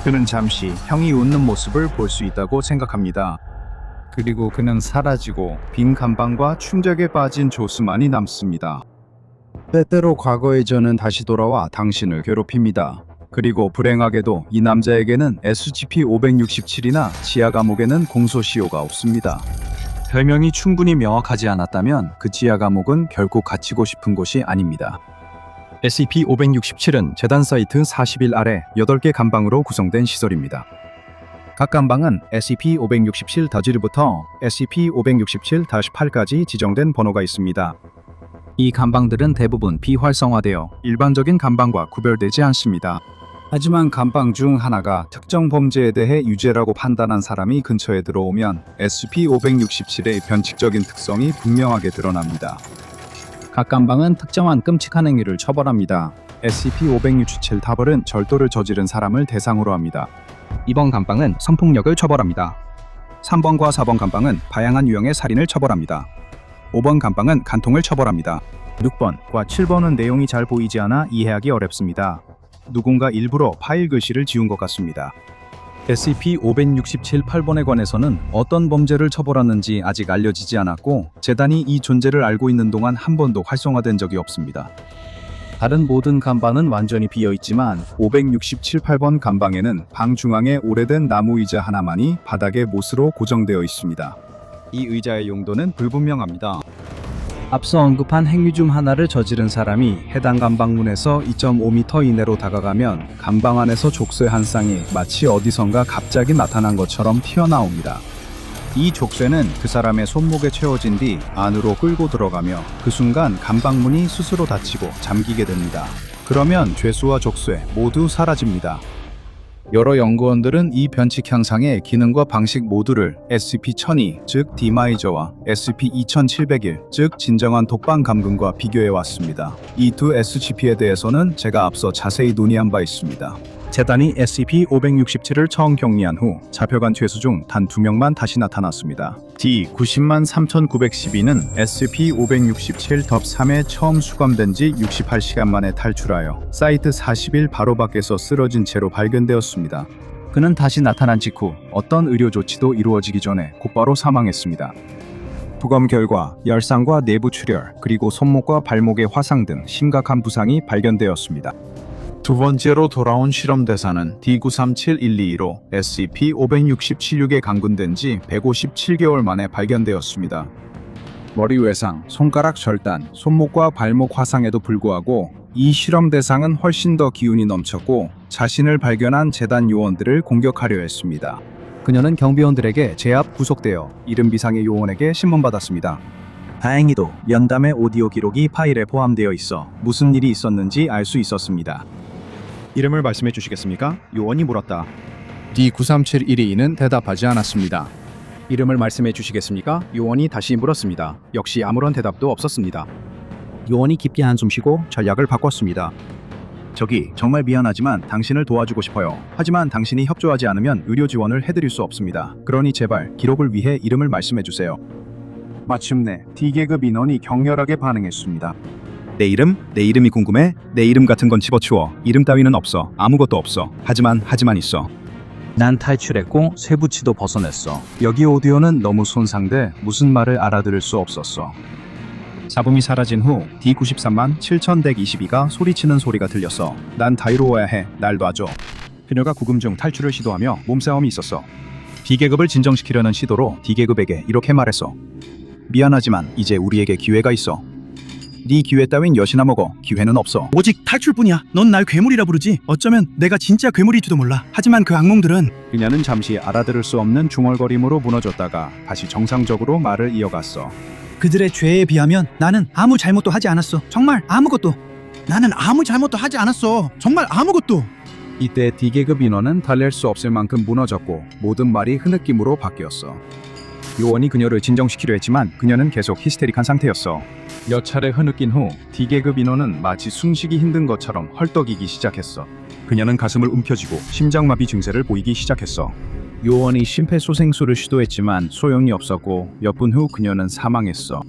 그는 잠시 형이 웃는 모습을 볼 수 있다고 생각합니다. 그리고 그는 사라지고 빈 감방과 충격에 빠진 조수만이 남습니다. 때때로 과거의 저는 다시 돌아와 당신을 괴롭힙니다. 그리고 불행하게도 이 남자에게는 SCP-567이나 지하 감옥에는 공소시효가 없습니다. 별명이 충분히 명확하지 않았다면 그 지하 감옥은 결코 갇히고 싶은 곳이 아닙니다. SCP-567은 재단 사이트 40일 아래 8개 감방으로 구성된 시설입니다. 각 감방은 SCP-567-1부터 SCP-567-8까지 지정된 번호가 있습니다. 이 감방들은 대부분 비활성화되어 일반적인 감방과 구별되지 않습니다. 하지만 감방 중 하나가 특정 범죄에 대해 유죄라고 판단한 사람이 근처에 들어오면 SCP-567의 변칙적인 특성이 분명하게 드러납니다. 각 감방은 특정한 끔찍한 행위를 처벌합니다. SCP-567 타벌은 절도를 저지른 사람을 대상으로 합니다. 2번 감방은 성폭력을 처벌합니다. 3번과 4번 감방은 다양한 유형의 살인을 처벌합니다. 5번 감방은 간통을 처벌합니다. 6번과 7번은 내용이 잘 보이지 않아 이해하기 어렵습니다. 누군가 일부러 파일 글씨를 지운 것 같습니다. SCP-567 8번에 관해서는 어떤 범죄를 처벌하는지 아직 알려지지 않았고 재단이 이 존재를 알고 있는 동안 한 번도 활성화된 적이 없습니다. 다른 모든 감방은 완전히 비어있지만 567 8번 감방에는 방 중앙에 오래된 나무 의자 하나만이 바닥에 못으로 고정되어 있습니다. 이 의자의 용도는 불분명합니다. 앞서 언급한 행위 중 하나를 저지른 사람이 해당 감방문에서 2.5m 이내로 다가가면 감방 안에서 족쇄 한 쌍이 마치 어디선가 갑자기 나타난 것처럼 튀어나옵니다. 이 족쇄는 그 사람의 손목에 채워진 뒤 안으로 끌고 들어가며 그 순간 감방문이 스스로 닫히고 잠기게 됩니다. 그러면 죄수와 족쇄 모두 사라집니다. 여러 연구원들은 이 변칙 향상의 기능과 방식 모두를 SCP-1002, 즉 디마이저와 SCP-2701, 즉 진정한 독방 감금과 비교해 왔습니다. 이 두 SCP에 대해서는 제가 앞서 자세히 논의한 바 있습니다. 재단이 SCP-567을 처음 격리한 후 잡혀간 죄수 중 단 2명만 다시 나타났습니다. D903,912는 SCP-567-3에 처음 수감된 지 68시간 만에 탈출하여 사이트 40일 바로 밖에서 쓰러진 채로 발견되었습니다. 그는 다시 나타난 직후 어떤 의료 조치도 이루어지기 전에 곧바로 사망했습니다. 부검 결과 열상과 내부 출혈, 그리고 손목과 발목의 화상 등 심각한 부상이 발견되었습니다. 두 번째로 돌아온 실험 대사는 D937122로 SCP-567에 감금된 지 157개월 만에 발견되었습니다. 머리 외상, 손가락 절단, 손목과 발목 화상에도 불구하고 이 실험 대상은 훨씬 더 기운이 넘쳤고 자신을 발견한 재단 요원들을 공격하려 했습니다. 그녀는 경비원들에게 제압 구속되어 이른 비상의 요원에게 신문받았습니다. 다행히도 면담의 오디오 기록이 파일에 포함되어 있어 무슨 일이 있었는지 알 수 있었습니다. 이름을 말씀해 주시겠습니까? 요원이 물었다. D93712는 대답하지 않았습니다. 이름을 말씀해 주시겠습니까? 요원이 다시 물었습니다. 역시 아무런 대답도 없었습니다. 요원이 깊게 한숨 쉬고 전략을 바꿨습니다. 저기 정말 미안하지만 당신을 도와주고 싶어요. 하지만 당신이 협조하지 않으면 의료 지원을 해드릴 수 없습니다. 그러니 제발 기록을 위해 이름을 말씀해 주세요. 마침내 D계급 인원이 격렬하게 반응했습니다. 내 이름이 궁금해? 내 이름 같은 건 집어치워. 이름 따위는 없어. 아무것도 없어. 하지만 있어. 난 탈출했고 쇠붙이도 벗어냈어. 여기 오디오는 너무 손상돼 무슨 말을 알아들을 수 없었어. 잡음이 사라진 후 D93만 7122가 소리치는 소리가 들렸어. 난 자유로워야 해. 날 놔줘. 그녀가 구금 중 탈출을 시도하며 몸싸움이 있었어. D계급을 진정시키려는 시도로 D계급에게 이렇게 말했어. 미안하지만 이제 우리에게 기회가 있어. 네 기회 따윈 여시나 먹어. 기회는 없어. 오직 탈출뿐이야. 넌 날 괴물이라 부르지. 어쩌면 내가 진짜 괴물일지도 몰라. 하지만 그 악몽들은 그녀는 잠시 알아들을 수 없는 중얼거림으로 무너졌다가 다시 정상적으로 말을 이어갔어. 그들의 죄에 비하면 나는 아무 잘못도 하지 않았어. 정말 아무것도. 나는 아무 잘못도 하지 않았어. 정말 아무것도. 이때 D계급 인원은 달랠 수 없을 만큼 무너졌고 모든 말이 흐느낌으로 바뀌었어. 요원이 그녀를 진정시키려 했지만 그녀는 계속 히스테릭한 상태였어. 몇 차례 흐느낀 후 D계급 인원은 마치 숨쉬기 힘든 것처럼 헐떡이기 시작했어. 그녀는 가슴을 움켜쥐고 심장마비 증세를 보이기 시작했어. 요원이 심폐소생술을 시도했지만 소용이 없었고 몇 분 후 그녀는 사망했어.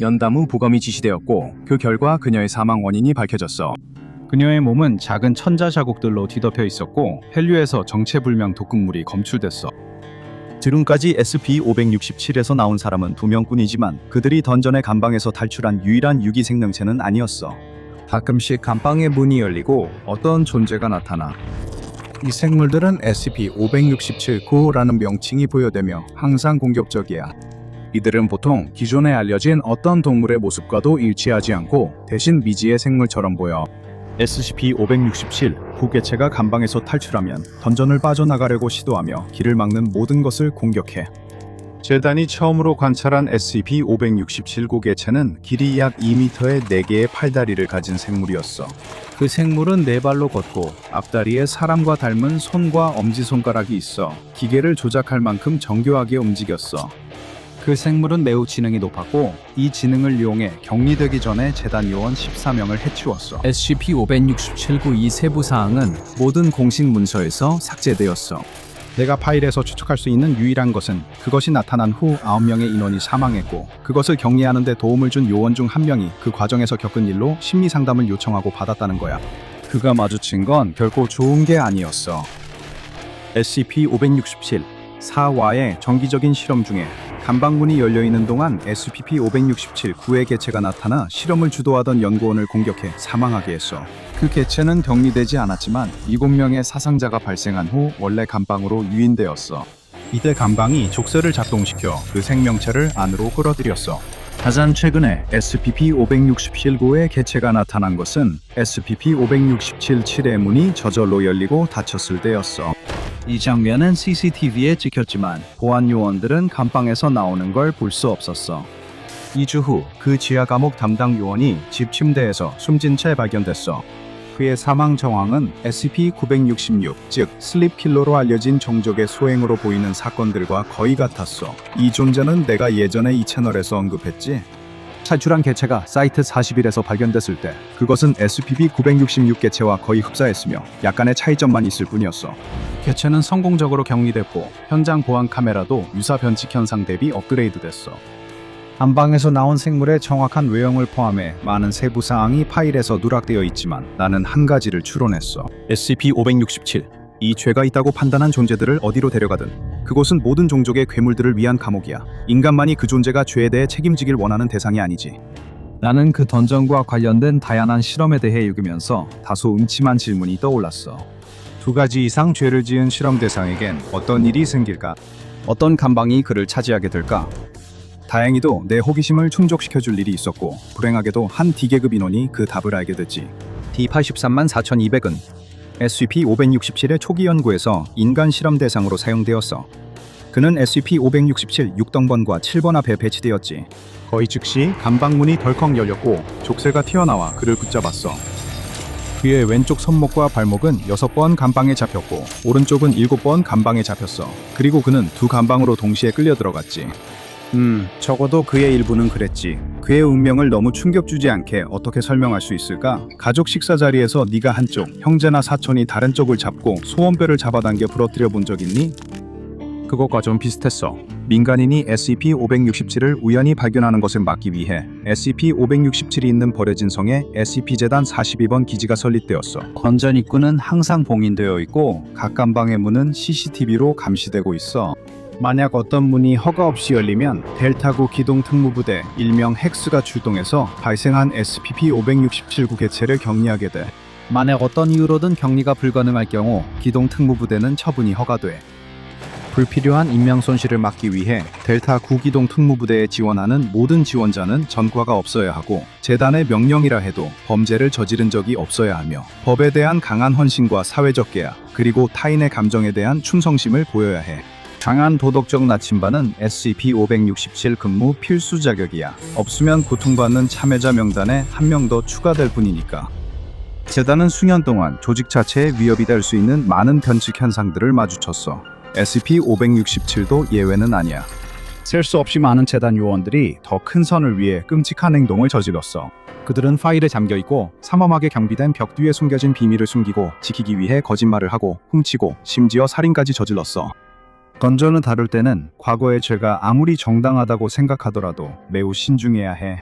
연담 후 부검이 지시되었고 그 결과 그녀의 사망 원인이 밝혀졌어. 그녀의 몸은 작은 천자 자국들로 뒤덮여 있었고 혈류에서 정체불명 독극물이 검출됐어. 지금까지 SCP-567에서 나온 사람은 2명뿐이지만 그들이 던전의 감방에서 탈출한 유일한 유기 생명체는 아니었어. 가끔씩 감방의 문이 열리고 어떤 존재가 나타나. 이 생물들은 SCP-567-9라는 명칭이 부여되며 항상 공격적이야. 이들은 보통 기존에 알려진 어떤 동물의 모습과도 일치하지 않고 대신 미지의 생물처럼 보여. SCP-567 구개체가 감방에서 탈출하면 던전을 빠져나가려고 시도하며 길을 막는 모든 것을 공격해. 재단이 처음으로 관찰한 SCP-567 구개체는 길이 약 2m의 4개의 팔다리를 가진 생물이었어. 그 생물은 4발로 걷고 앞다리에 사람과 닮은 손과 엄지손가락이 있어 기계를 조작할 만큼 정교하게 움직였어. 그 생물은 매우 지능이 높았고 이 지능을 이용해 격리되기 전에 재단 요원 14명을 해치웠어. SCP-567구 이 세부 사항은 모든 공식 문서에서 삭제되었어. 내가 파일에서 추측할 수 있는 유일한 것은 그것이 나타난 후 9명의 인원이 사망했고 그것을 격리하는 데 도움을 준 요원 중 1명이 그 과정에서 겪은 일로 심리 상담을 요청하고 받았다는 거야. 그가 마주친 건 결코 좋은 게 아니었어. SCP-567 4와의 정기적인 실험 중에 감방문이 열려있는 동안 SCP-567-9의 개체가 나타나 실험을 주도하던 연구원을 공격해 사망하게 했어. 그 개체는 격리되지 않았지만 7명의 사상자가 발생한 후 원래 감방으로 유인되었어. 이때 감방이 족쇄를 작동시켜 그 생명체를 안으로 끌어들였어. 가장 최근에 SCP-567-9의 개체가 나타난 것은 SCP-567-7의 문이 저절로 열리고 닫혔을 때였어. 이 장면은 CCTV에 찍혔지만 보안 요원들은 감방에서 나오는 걸 볼 수 없었어. 2주 후 그 지하 감옥 담당 요원이 집 침대에서 숨진 채 발견됐어. 그의 사망 정황은 SCP-966, 즉 슬립킬러로 알려진 종족의 소행으로 보이는 사건들과 거의 같았어. 이 존재는 내가 예전에 이 채널에서 언급했지? 탈출한 개체가 사이트 41에서 발견됐을 때 그것은 SCP-966 개체와 거의 흡사했으며 약간의 차이점만 있을 뿐이었어. 개체는 성공적으로 격리됐고 현장 보안 카메라도 유사 변칙 현상 대비 업그레이드됐어. 감방에서 나온 생물의 정확한 외형을 포함해 많은 세부 사항이 파일에서 누락되어 있지만 나는 한 가지를 추론했어. SCP-567 이 죄가 있다고 판단한 존재들을 어디로 데려가든 그곳은 모든 종족의 괴물들을 위한 감옥이야. 인간만이 그 존재가 죄에 대해 책임지길 원하는 대상이 아니지. 나는 그 던전과 관련된 다양한 실험에 대해 읽으면서 다소 음침한 질문이 떠올랐어. 2가지 이상 죄를 지은 실험 대상에겐 어떤 일이 생길까? 어떤 감방이 그를 차지하게 될까? 다행히도 내 호기심을 충족시켜줄 일이 있었고 불행하게도 한 D계급 인원이 그 답을 알게 됐지. D834,200은 SCP-567의 초기 연구에서 인간 실험 대상으로 사용되었어. 그는 SCP-567 6등번과 7번 앞에 배치되었지. 거의 즉시 감방문이 덜컥 열렸고 족쇄가 튀어나와 그를 붙잡았어. 그의 왼쪽 손목과 발목은 6번 감방에 잡혔고 오른쪽은 7번 감방에 잡혔어. 그리고 그는 2 감방으로 동시에 끌려 들어갔지. 적어도 그의 일부는 그랬지. 그의 운명을 너무 충격 주지 않게 어떻게 설명할 수 있을까? 가족 식사 자리에서 네가 한쪽, 형제나 사촌이 다른 쪽을 잡고 소원뼈를 잡아당겨 부러뜨려 본 적 있니? 그것과 좀 비슷했어. 민간인이 SCP-567을 우연히 발견하는 것을 막기 위해 SCP-567이 있는 버려진 성에 SCP-재단 42번 기지가 설립되었어. 건전 입구는 항상 봉인되어 있고 각 감방의 문은 CCTV로 감시되고 있어. 만약 어떤 문이 허가 없이 열리면 델타9 기동특무부대 일명 헥스가 출동해서 발생한 SCP-567 개체를 격리하게 돼. 만약 어떤 이유로든 격리가 불가능할 경우 기동특무부대는 처분이 허가돼. 불필요한 인명 손실을 막기 위해 델타9 기동특무부대에 지원하는 모든 지원자는 전과가 없어야 하고 재단의 명령이라 해도 범죄를 저지른 적이 없어야 하며 법에 대한 강한 헌신과 사회적 계약 그리고 타인의 감정에 대한 충성심을 보여야 해. 강한 도덕적 나침반은 SCP-567 근무 필수 자격이야. 없으면 고통받는 참여자 명단에 한 명 더 추가될 뿐이니까. 재단은 수년 동안 조직 자체에 위협이 될 수 있는 많은 변칙 현상들을 마주쳤어. SCP-567도 예외는 아니야. 셀 수 없이 많은 재단 요원들이 더 큰 선을 위해 끔찍한 행동을 저질렀어. 그들은 파일에 잠겨있고 삼엄하게 경비된 벽 뒤에 숨겨진 비밀을 숨기고 지키기 위해 거짓말을 하고 훔치고 심지어 살인까지 저질렀어. 건전을 다룰 때는 과거의 죄가 아무리 정당하다고 생각하더라도 매우 신중해야 해.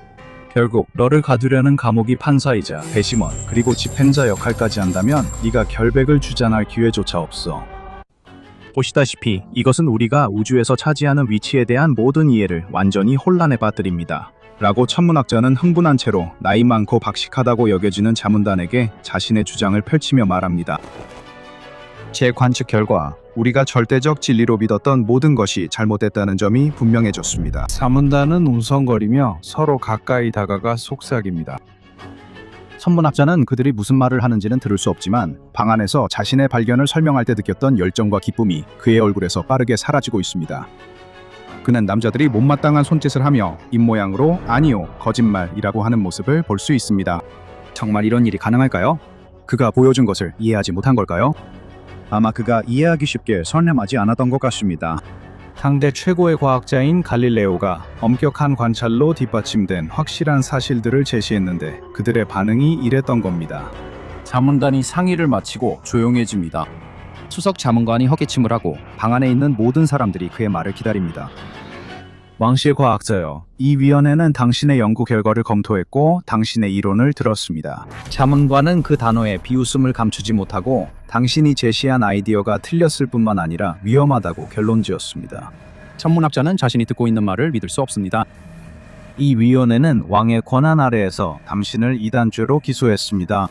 결국 너를 가두려는 감옥이 판사이자 배심원 그리고 집행자 역할까지 한다면 네가 결백을 주장할 기회조차 없어. 보시다시피 이것은 우리가 우주에서 차지하는 위치에 대한 모든 이해를 완전히 혼란에 빠뜨립니다. 라고 천문학자는 흥분한 채로 나이 많고 박식하다고 여겨지는 자문단에게 자신의 주장을 펼치며 말합니다. 제 관측 결과 우리가 절대적 진리로 믿었던 모든 것이 잘못됐다는 점이 분명해졌습니다. 자문단은 웅성거리며 서로 가까이 다가가 속삭입니다. 천문학자는 그들이 무슨 말을 하는지는 들을 수 없지만 방 안에서 자신의 발견을 설명할 때 느꼈던 열정과 기쁨이 그의 얼굴에서 빠르게 사라지고 있습니다. 그는 남자들이 못마땅한 손짓을 하며 입모양으로 아니요, 거짓말이라고 하는 모습을 볼 수 있습니다. 정말 이런 일이 가능할까요? 그가 보여준 것을 이해하지 못한 걸까요? 아마 그가 이해하기 쉽게 설명하지 않았던 것 같습니다. 당대 최고의 과학자인 갈릴레오가 엄격한 관찰로 뒷받침된 확실한 사실들을 제시했는데 그들의 반응이 이랬던 겁니다. 자문단이 상의를 마치고 조용해집니다. 수석 자문관이 헛기침을 하고 방 안에 있는 모든 사람들이 그의 말을 기다립니다. 왕실 과학자여, 이 위원회는 당신의 연구 결과를 검토했고 당신의 이론을 들었습니다. 자문관은 그 단어에 비웃음을 감추지 못하고 당신이 제시한 아이디어가 틀렸을 뿐만 아니라 위험하다고 결론지었습니다. 천문학자는 자신이 듣고 있는 말을 믿을 수 없습니다. 이 위원회는 왕의 권한 아래에서 당신을 이단죄로 기소했습니다.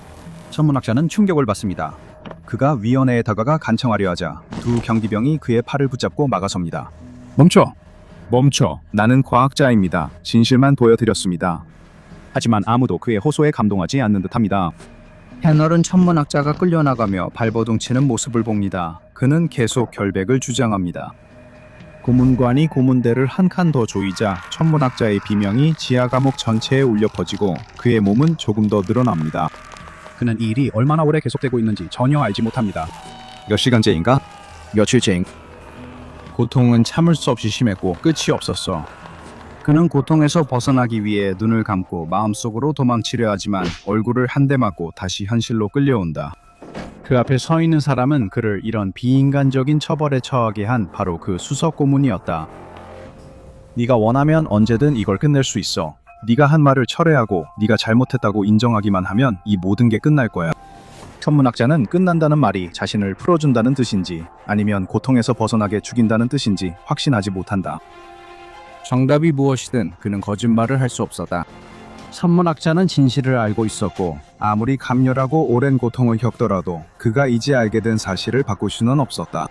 천문학자는 충격을 받습니다. 그가 위원회에 다가가 간청하려 하자 두 경비병이 그의 팔을 붙잡고 막아섭니다. 멈춰! 나는 과학자입니다. 진실만 보여드렸습니다. 하지만 아무도 그의 호소에 감동하지 않는 듯합니다. 해널은 천문학자가 끌려나가며 발버둥치는 모습을 봅니다. 그는 계속 결백을 주장합니다. 고문관이 고문대를 한 칸 더 조이자 천문학자의 비명이 지하 감옥 전체에 울려 퍼지고 그의 몸은 조금 더 늘어납니다. 그는 이 일이 얼마나 오래 계속되고 있는지 전혀 알지 못합니다. 몇 시간째인가? 며칠째인가? 고통은 참을 수 없이 심했고 끝이 없었어. 그는 고통에서 벗어나기 위해 눈을 감고 마음속으로 도망치려 하지만 얼굴을 한 대 맞고 다시 현실로 끌려온다. 그 앞에 서 있는 사람은 그를 이런 비인간적인 처벌에 처하게 한 바로 그 수석 고문이었다. 네가 원하면 언제든 이걸 끝낼 수 있어. 네가 한 말을 철회하고 네가 잘못했다고 인정하기만 하면 이 모든 게 끝날 거야. 천문학자는 끝난다는 말이 자신을 풀어준다는 뜻인지 아니면 고통에서 벗어나게 죽인다는 뜻인지 확신하지 못한다. 정답이 무엇이든 그는 거짓말을 할 수 없었다. 천문학자는 진실을 알고 있었고 아무리 감렬하고 오랜 고통을 겪더라도 그가 이제 알게 된 사실을 바꿀 수는 없었다.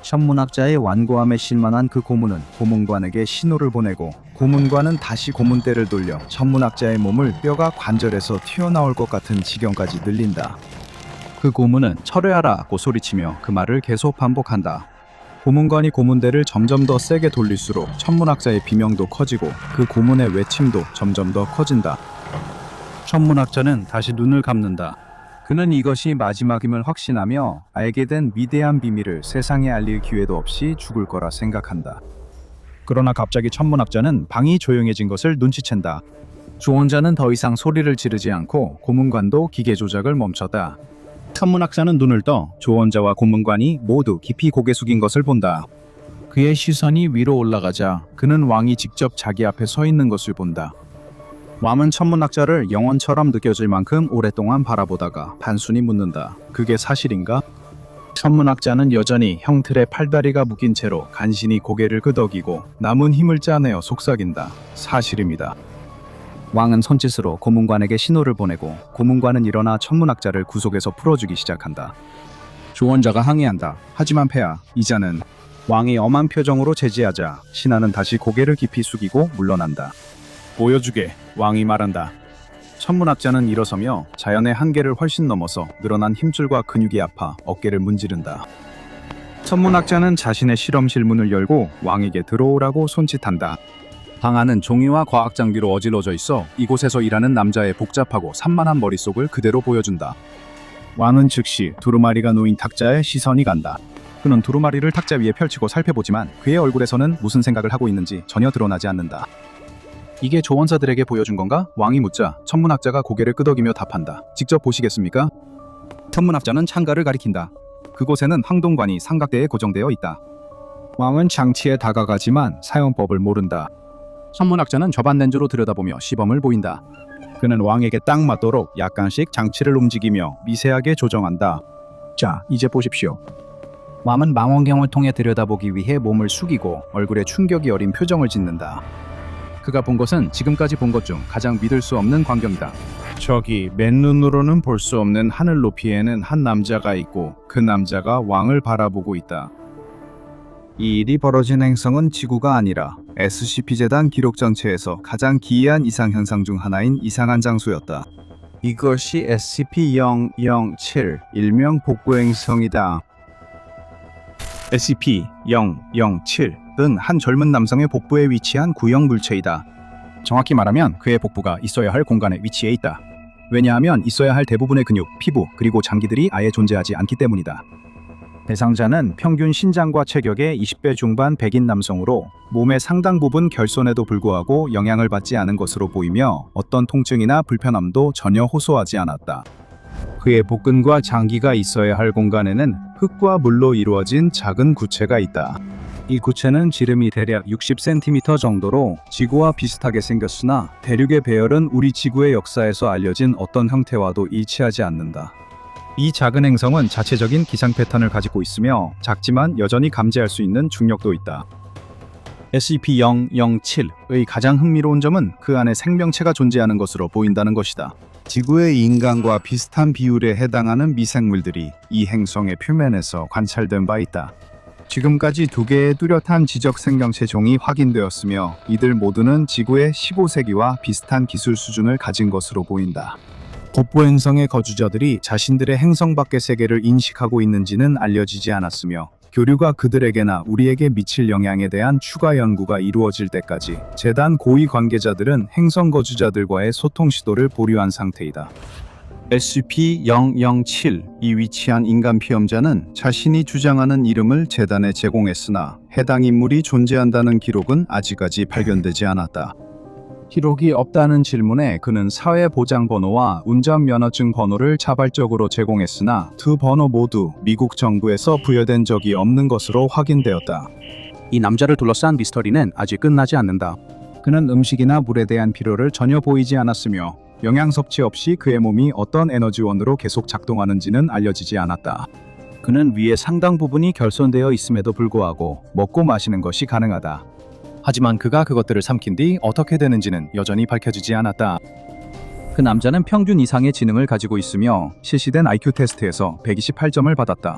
천문학자의 완고함에 실망한 그 고문은 고문관에게 신호를 보내고 고문관은 다시 고문대를 돌려 천문학자의 몸을 뼈가 관절에서 튀어나올 것 같은 지경까지 늘린다. 그 고문은 철회하라고 소리치며 그 말을 계속 반복한다. 고문관이 고문대를 점점 더 세게 돌릴수록 천문학자의 비명도 커지고 그 고문의 외침도 점점 더 커진다. 천문학자는 다시 눈을 감는다. 그는 이것이 마지막임을 확신하며 알게 된 위대한 비밀을 세상에 알릴 기회도 없이 죽을 거라 생각한다. 그러나 갑자기 천문학자는 방이 조용해진 것을 눈치챈다. 조언자는 더 이상 소리를 지르지 않고 고문관도 기계 조작을 멈췄다. 천문학자는 눈을 떠 조언자와 고문관이 모두 깊이 고개 숙인 것을 본다. 그의 시선이 위로 올라가자 그는 왕이 직접 자기 앞에 서 있는 것을 본다. 왕은 천문학자를 영혼처럼 느껴질 만큼 오랫동안 바라보다가 단순히 묻는다. 그게 사실인가? 천문학자는 여전히 형틀에 팔다리가 묶인 채로 간신히 고개를 끄덕이고 남은 힘을 짜내어 속삭인다. 사실입니다. 왕은 손짓으로 고문관에게 신호를 보내고 고문관은 일어나 천문학자를 구속에서 풀어주기 시작한다. 조언자가 항의한다. 하지만 폐하, 이자는 왕이 엄한 표정으로 제지하자 신하는 다시 고개를 깊이 숙이고 물러난다. 보여주게, 왕이 말한다. 천문학자는 일어서며 자연의 한계를 훨씬 넘어서 늘어난 힘줄과 근육이 아파 어깨를 문지른다. 천문학자는 자신의 실험실 문을 열고 왕에게 들어오라고 손짓한다. 방 안은 종이와 과학 장비로 어질러져 있어 이곳에서 일하는 남자의 복잡하고 산만한 머릿속을 그대로 보여준다. 왕은 즉시 두루마리가 놓인 탁자에 시선이 간다. 그는 두루마리를 탁자 위에 펼치고 살펴보지만 그의 얼굴에서는 무슨 생각을 하고 있는지 전혀 드러나지 않는다. 이게 조원사들에게 보여준 건가? 왕이 묻자 천문학자가 고개를 끄덕이며 답한다. 직접 보시겠습니까? 천문학자는 창가를 가리킨다. 그곳에는 황동관이 삼각대에 고정되어 있다. 왕은 장치에 다가가지만 사용법을 모른다. 천문학자는 저반 렌즈로 들여다보며 시범을 보인다. 그는 왕에게 딱 맞도록 약간씩 장치를 움직이며 미세하게 조정한다. 자, 이제 보십시오. 왕은 망원경을 통해 들여다보기 위해 몸을 숙이고 얼굴에 충격이 어린 표정을 짓는다. 그가 본 것은 지금까지 본 것 중 가장 믿을 수 없는 광경이다. 저기 맨눈으로는 볼 수 없는 하늘 높이에는 한 남자가 있고 그 남자가 왕을 바라보고 있다. 이 일이 벌어진 행성은 지구가 아니라 SCP-재단 기록 전체에서 가장 기이한 이상현상 중 하나인 이상한 장소였다. 이것이 SCP-007 일명 복구행성이다. SCP-007은 한 젊은 남성의 복부에 위치한 구형 물체이다. 정확히 말하면 그의 복부가 있어야 할 공간에 위치해 있다. 왜냐하면 있어야 할 대부분의 근육, 피부, 그리고 장기들이 아예 존재하지 않기 때문이다. 대상자는 평균 신장과 체격의 20배 중반 백인 남성으로 몸의 상당 부분 결손에도 불구하고 영향을 받지 않은 것으로 보이며 어떤 통증이나 불편함도 전혀 호소하지 않았다. 그의 복근과 장기가 있어야 할 공간에는 흙과 물로 이루어진 작은 구체가 있다. 이 구체는 지름이 대략 60cm 정도로 지구와 비슷하게 생겼으나 대륙의 배열은 우리 지구의 역사에서 알려진 어떤 형태와도 일치하지 않는다. 이 작은 행성은 자체적인 기상 패턴을 가지고 있으며 작지만 여전히 감지할 수 있는 중력도 있다. SCP-007의 가장 흥미로운 점은 그 안에 생명체가 존재하는 것으로 보인다는 것이다. 지구의 인간과 비슷한 비율에 해당하는 미생물들이 이 행성의 표면에서 관찰된 바 있다. 지금까지 2개의 뚜렷한 지적 생명체 종이 확인되었으며 이들 모두는 지구의 15세기와 비슷한 기술 수준을 가진 것으로 보인다. 복부 행성의 거주자들이 자신들의 행성 밖의 세계를 인식하고 있는지는 알려지지 않았으며 교류가 그들에게나 우리에게 미칠 영향에 대한 추가 연구가 이루어질 때까지 재단 고위 관계자들은 행성 거주자들과의 소통 시도를 보류한 상태이다. SCP-007이 위치한 인간 피험자는 자신이 주장하는 이름을 재단에 제공했으나 해당 인물이 존재한다는 기록은 아직까지 발견되지 않았다. 기록이 없다는 질문에 그는 사회보장번호와 운전면허증 번호를 자발적으로 제공했으나 두 번호 모두 미국 정부에서 부여된 적이 없는 것으로 확인되었다. 이 남자를 둘러싼 미스터리는 아직 끝나지 않는다. 그는 음식이나 물에 대한 필요를 전혀 보이지 않았으며 영양 섭취 없이 그의 몸이 어떤 에너지원으로 계속 작동하는지는 알려지지 않았다. 그는 위의 상당 부분이 결손되어 있음에도 불구하고 먹고 마시는 것이 가능하다. 하지만 그가 그것들을 삼킨 뒤 어떻게 되는지는 여전히 밝혀지지 않았다. 그 남자는 평균 이상의 지능을 가지고 있으며 실시된 IQ 테스트에서 128점을 받았다.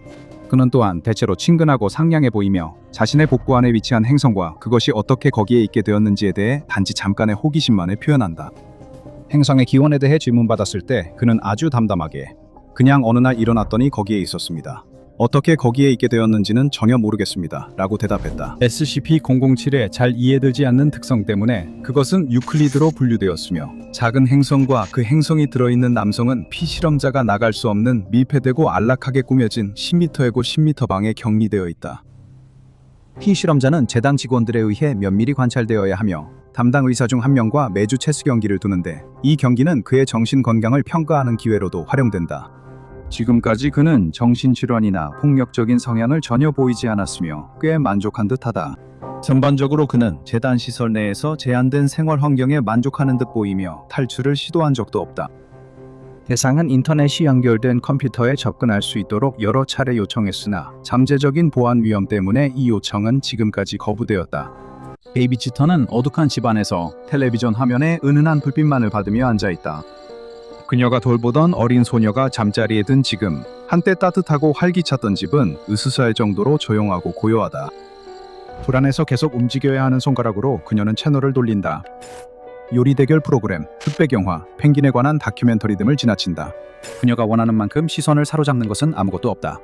그는 또한 대체로 친근하고 상냥해 보이며 자신의 복부 안에 위치한 행성과 그것이 어떻게 거기에 있게 되었는지에 대해 단지 잠깐의 호기심만을 표현한다. 행성의 기원에 대해 질문받았을 때 그는 아주 담담하게 그냥 어느 날 일어났더니 거기에 있었습니다. 어떻게 거기에 있게 되었는지는 전혀 모르겠습니다. 라고 대답했다. SCP-007의 잘 이해되지 않는 특성 때문에 그것은 유클리드로 분류되었으며 작은 행성과 그 행성이 들어있는 남성은 피실험자가 나갈 수 없는 밀폐되고 안락하게 꾸며진 10m의 곳 10m 방에 격리되어 있다. 피실험자는 재단 직원들에 의해 면밀히 관찰되어야 하며 담당 의사 중 한 명과 매주 체스 경기를 두는데 이 경기는 그의 정신 건강을 평가하는 기회로도 활용된다. 지금까지 그는 정신질환이나 폭력적인 성향을 전혀 보이지 않았으며 꽤 만족한 듯하다. 전반적으로 그는 재단 시설 내에서 제한된 생활 환경에 만족하는 듯 보이며 탈출을 시도한 적도 없다. 대상은 인터넷이 연결된 컴퓨터에 접근할 수 있도록 여러 차례 요청했으나 잠재적인 보안 위험 때문에 이 요청은 지금까지 거부되었다. 베이비치터는 어둑한 집안에서 텔레비전 화면에 은은한 불빛만을 받으며 앉아있다. 그녀가 돌보던 어린 소녀가 잠자리에 든 지금 한때 따뜻하고 활기찼던 집은 으스스할 정도로 조용하고 고요하다. 불안해서 계속 움직여야 하는 손가락으로 그녀는 채널을 돌린다. 요리 대결 프로그램, 흑백 영화, 펭귄에 관한 다큐멘터리 등을 지나친다. 그녀가 원하는 만큼 시선을 사로잡는 것은 아무것도 없다.